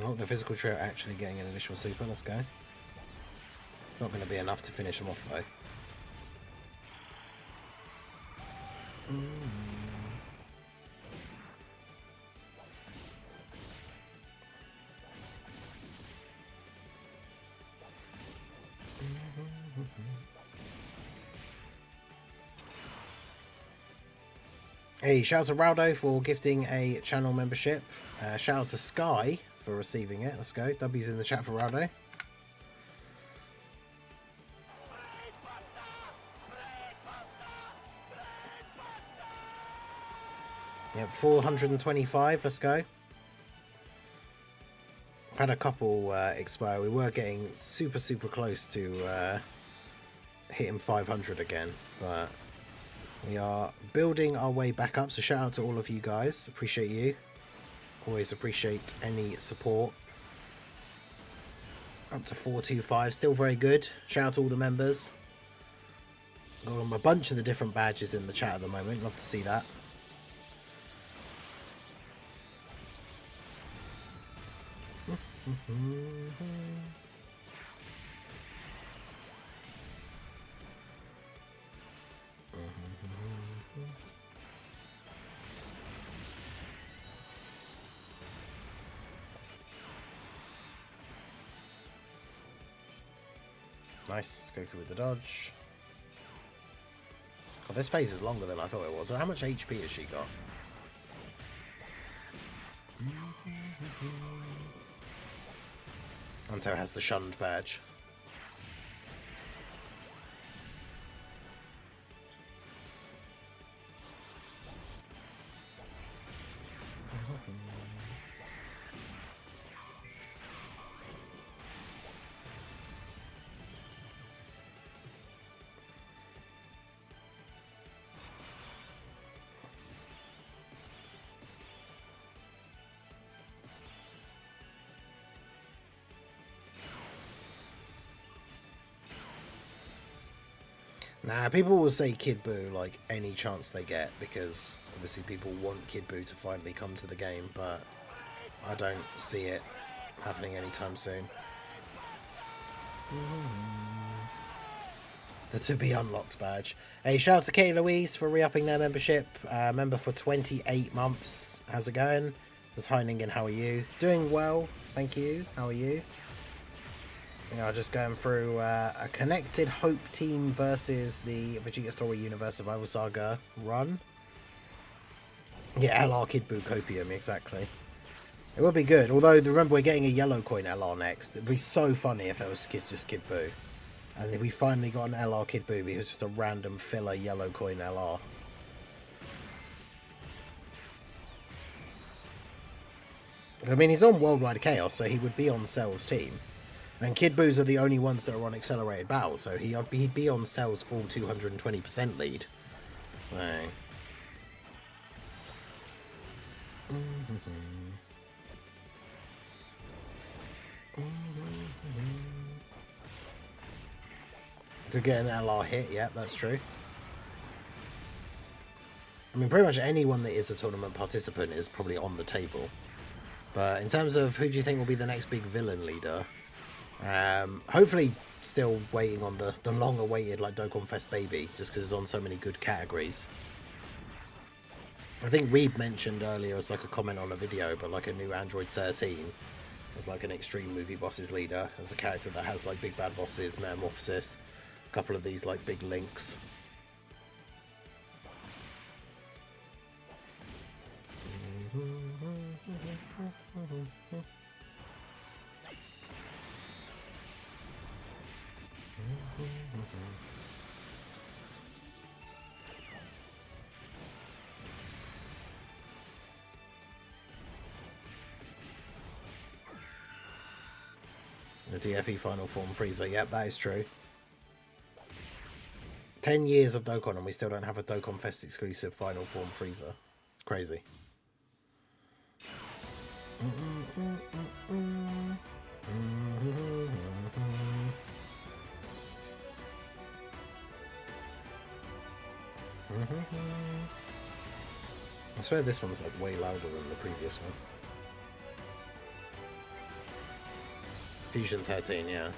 Oh, the physical trio actually getting an additional super. Let's go. It's not going to be enough to finish them off, though. Hey, shout out to Raldo for gifting a channel membership. Shout out to Sky for receiving it. Let's go. W's in the chat for Raldo. Yep, 425. Let's go. I've had a couple expire. We were getting super close to hitting 500 again, but we are building our way back up. So shout out to all of you guys. Appreciate you. Always appreciate any support. Up to 425. Still very good. Shout out to all the members. Got a bunch of the different badges in the chat at the moment. Love to see that. Nice, Goku with the dodge. God, this phase is longer than I thought it was. How much HP has she got? Anto has the shunned badge. Nah, people will say Kid Buu like any chance they get because obviously people want Kid Buu to finally come to the game, but I don't see it happening anytime soon. The to be unlocked badge. Hey, shout out to Katie Louise for re-upping their membership. Member for 28 months. How's it going? This is Heiningen, how are you? Doing well, thank you. How are you? Yeah, just going through a Connected Hope team versus the Vegeta Story Universe Survival Saga run. Yeah, LR Kid Buu Copium, exactly. It would be good, although remember we're getting a yellow coin LR next. It'd be so funny if it was just Kid Buu. And then we finally got an LR Kid Buu, it was just a random filler yellow coin LR. I mean, he's on Worldwide Chaos, so he would be on Cell's team. And Kid Buus are the only ones that are on Accelerated Battle, so he'd be on Cell's full 220% lead. Right. Could get an LR hit, yeah, that's true. I mean, pretty much anyone that is a tournament participant is probably on the table. But in terms of who do you think will be the next big villain leader, hopefully still waiting on the long-awaited like Dokkan Fest Baby, just because it's on so many good categories. I think Weeb mentioned earlier as like a comment on a video, but like a new Android 13 as like an extreme movie bosses leader, as a character that has like big bad bosses, metamorphosis, a couple of these like big links. The DFE Final Form Freezer, yep, that is true. 10 years of Dokkan and we still don't have a Dokkan Fest exclusive Final Form Freezer. Crazy. I swear this one's like way louder than the previous one. Fusion 13, yeah.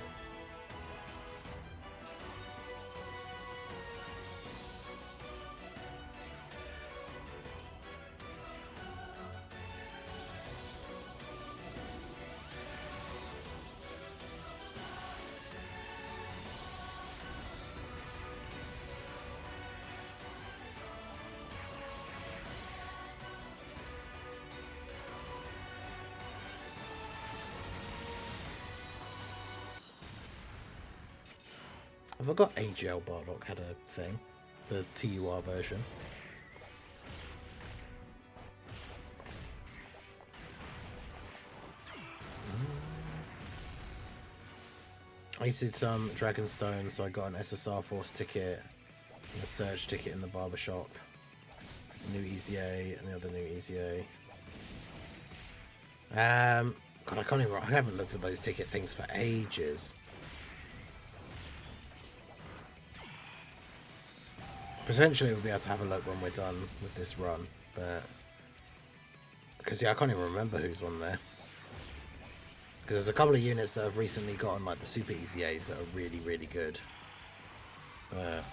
I forgot AGL Bardock had a thing, the TUR version. I did some Dragonstone, so I got an SSR Force ticket, and a Surge ticket in the barbershop, new EZA, and the other new EZA. God, I can't even. I haven't looked at those ticket things for ages. Potentially we'll be able to have a look when we're done with this run, but because yeah, I can't even remember who's on there. Because there's a couple of units that have recently gotten like the Super EZAs that are really, really good. But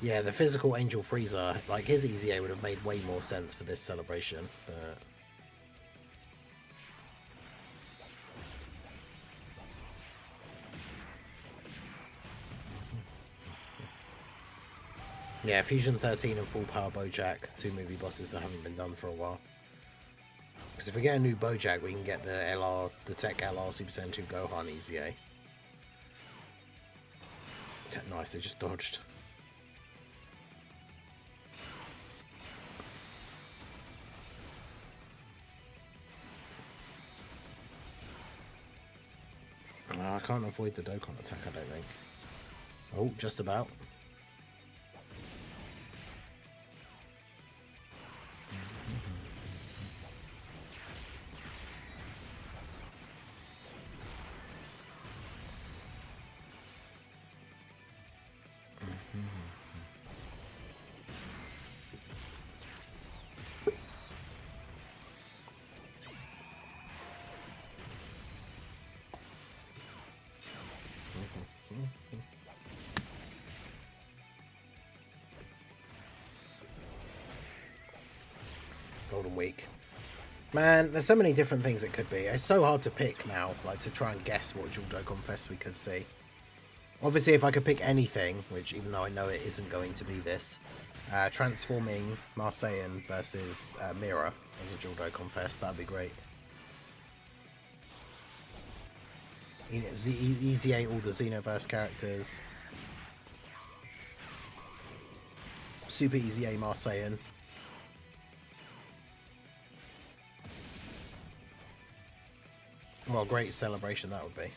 yeah, the physical Angel Freezer, like his EZA would have made way more sense for this celebration, but yeah, Fusion 13 and Full Power Bojack, two movie bosses that haven't been done for a while. Because if we get a new Bojack, we can get the Tech LR Super Saiyan 2 Gohan EZA. Nice, they just dodged. I can't avoid the Dokkan attack, I don't think. Oh, just about. Golden Week. Man, there's so many different things it could be. It's so hard to pick now, like to try and guess what Dual Dokkan Fest we could see. Obviously, if I could pick anything, which even though I know it isn't going to be this, transforming Marseillan versus Mira as a Dual Dokkan Fest, that'd be great. Easy 8 all the Xenoverse characters. Super Easy A Marseillan. What a great celebration that would be.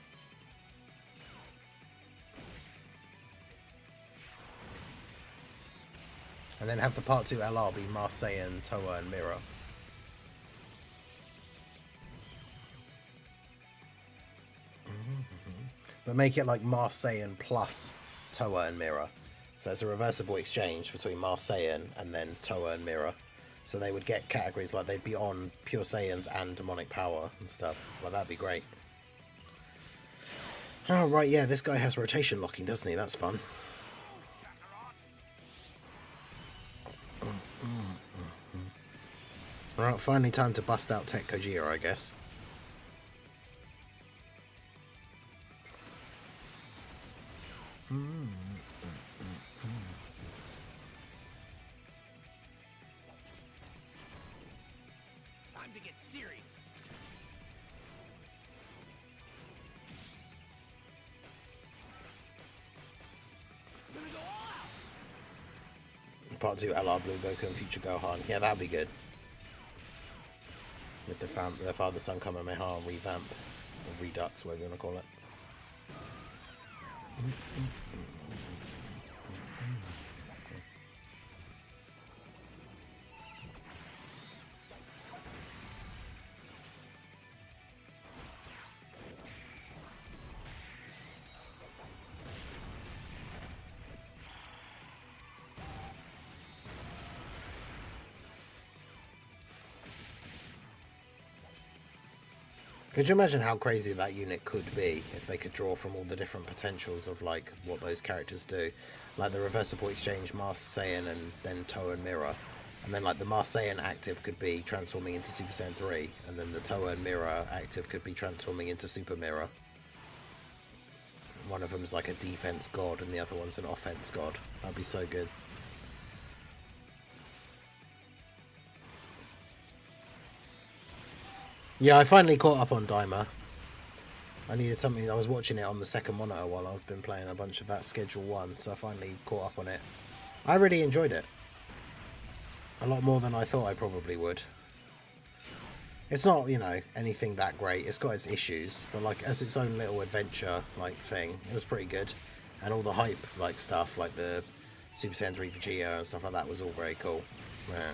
And then have the Part 2 LR be Marseillan, Toa, and Mira. But make it like Marseillan plus Toa and Mira. So it's a reversible exchange between Marseillan and then Toa and Mira. So they would get categories like they'd be on Pure Saiyans and Demonic Power and stuff. Well, that'd be great. Oh, right, yeah, this guy has rotation locking, doesn't he? That's fun. Alright, finally time to bust out Tech Gojira, I guess. Time to get serious. Gonna go all out. Part 2 LR Blue Goku and Future Gohan. Yeah, that'd be good. With the Father Son Kamehameha revamp. Or Redux, whatever you want to call it. Could you imagine how crazy that unit could be if they could draw from all the different potentials of like what those characters do? Like the reversible exchange Marseillan and then Toa and Mira. And then like the Marseillan active could be transforming into Super Saiyan 3. And then the Toa and Mira active could be transforming into Super Mira. One of them's like a defense god and the other one's an offense god. That'd be so good. Yeah, I finally caught up on Daima. I needed something. I was watching it on the second monitor while I've been playing a bunch of that Schedule 1, so I finally caught up on it. I really enjoyed it. A lot more than I thought I probably would. It's not, you know, anything that great. It's got its issues, but like as its own little adventure like thing, it was pretty good. And all the hype like stuff, like the Super Saiyan 3 Vegeta and stuff like that was all very cool. Yeah.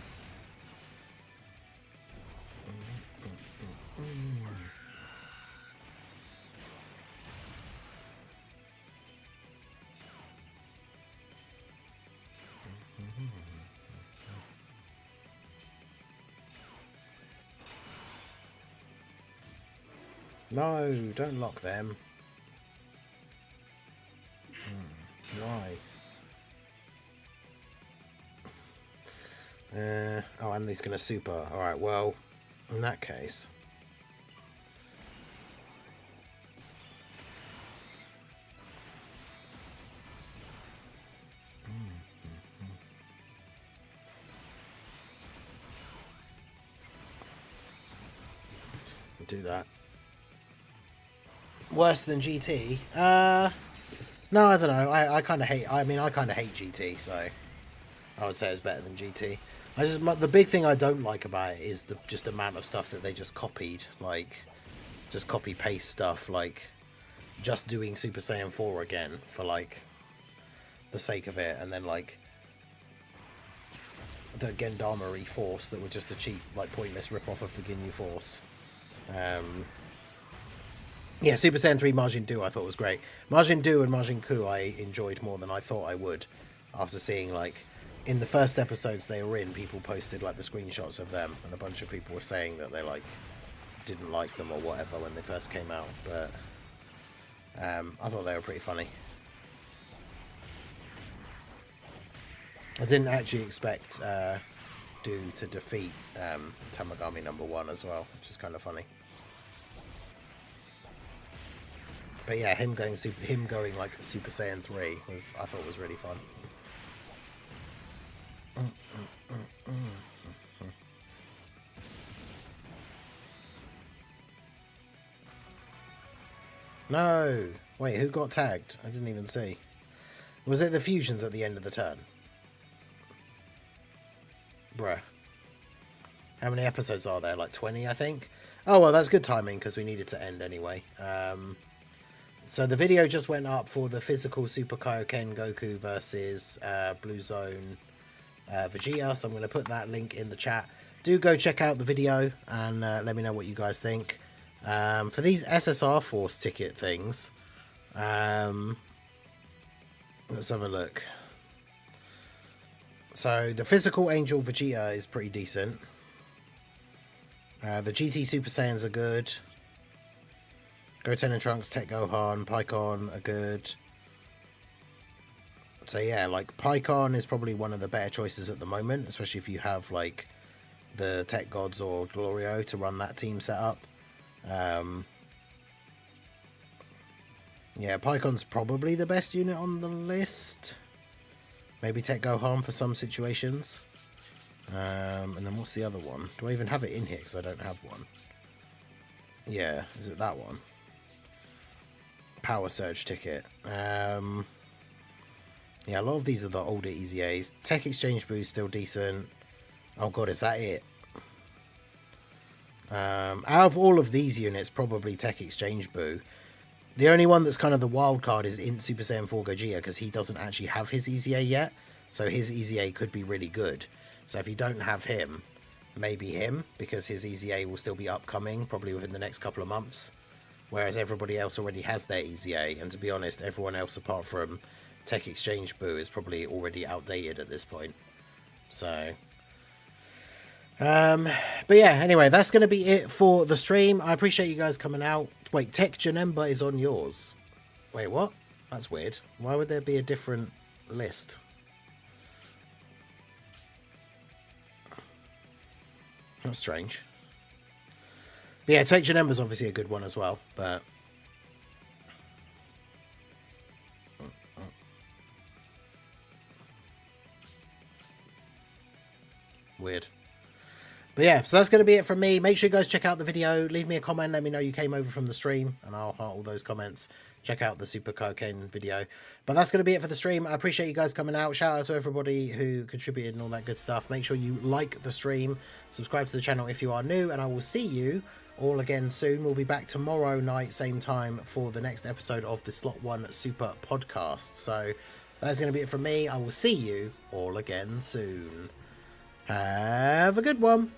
No, don't lock them. Why? Oh, and he's going to super. Alright, well, in that case... do that. Worse than GT? No, I don't know. I kind of hate. I mean, I kind of hate GT, so I would say it's better than GT. The big thing I don't like about it is the just amount of stuff that they just copied, like just copy paste stuff, like just doing Super Saiyan 4 again for like the sake of it, and then like the Gendama Reforce that were just a cheap, like pointless rip off of the Ginyu Force. Yeah, Super Saiyan 3 Majin Buu I thought was great. Majin Buu and Majin Ku I enjoyed more than I thought I would. After seeing, like, in the first episodes they were in, people posted, like, the screenshots of them. And a bunch of people were saying that they, like, didn't like them or whatever when they first came out. But I thought they were pretty funny. I didn't actually expect do to defeat Tamagami #1 as well, which is kind of funny. But yeah, him going like Super Saiyan 3 I thought was really fun. No! Wait, who got tagged? I didn't even see. Was it the fusions at the end of the turn? Bruh. How many episodes are there? Like 20, I think? Oh, well, that's good timing, because we needed to end anyway. So the video just went up for the physical Super Kaioken Goku versus Blue Zone Vegeta, so I'm going to put that link in the chat. Do go check out the video, and let me know what you guys think. For these SSR Force ticket things, let's have a look. So the physical Angel Vegeta is pretty decent. The GT Super Saiyans are good. Goten and Trunks, Tech Gohan, Pikkon are good. So yeah, like Pikkon is probably one of the better choices at the moment, especially if you have like the Tech Gods or Glorio to run that team setup. Yeah, Pikkon's probably the best unit on the list. Maybe Tech Gohan for some situations. And then what's the other one? Do I even have it in here? Because I don't have one. Yeah, is it that one? Power Surge ticket. Yeah, a lot of these are the older EZAs. Tech Exchange Boo is still decent. Oh god, is that it? Out of all of these units, probably Tech Exchange Boo. The only one that's kind of the wild card is in Super Saiyan 4 Gogeta, because he doesn't actually have his EZA yet. So his EZA could be really good. So if you don't have him, maybe him, because his EZA will still be upcoming, probably within the next couple of months. Whereas everybody else already has their EZA, and to be honest, everyone else apart from Tech Exchange Boo is probably already outdated at this point. So, but yeah, anyway, that's going to be it for the stream. I appreciate you guys coming out. Wait, Tech Janemba is on yours. Wait, what? That's weird. Why would there be a different list? That's strange. But yeah, Tech Janemba is obviously a good one as well, but weird. But yeah, so that's going to be it from me. Make sure you guys check out the video. Leave me a comment. Let me know you came over from the stream, and I'll heart all those comments. Check out the Super Kaioken video. But that's going to be it for the stream. I appreciate you guys coming out. Shout out to everybody who contributed and all that good stuff. Make sure you like the stream. Subscribe to the channel if you are new, and I will see you all again soon. We'll be back tomorrow night, same time, for the next episode of the Slot 1 Super Podcast. So that's going to be it from me. I will see you all again soon. Have a good one.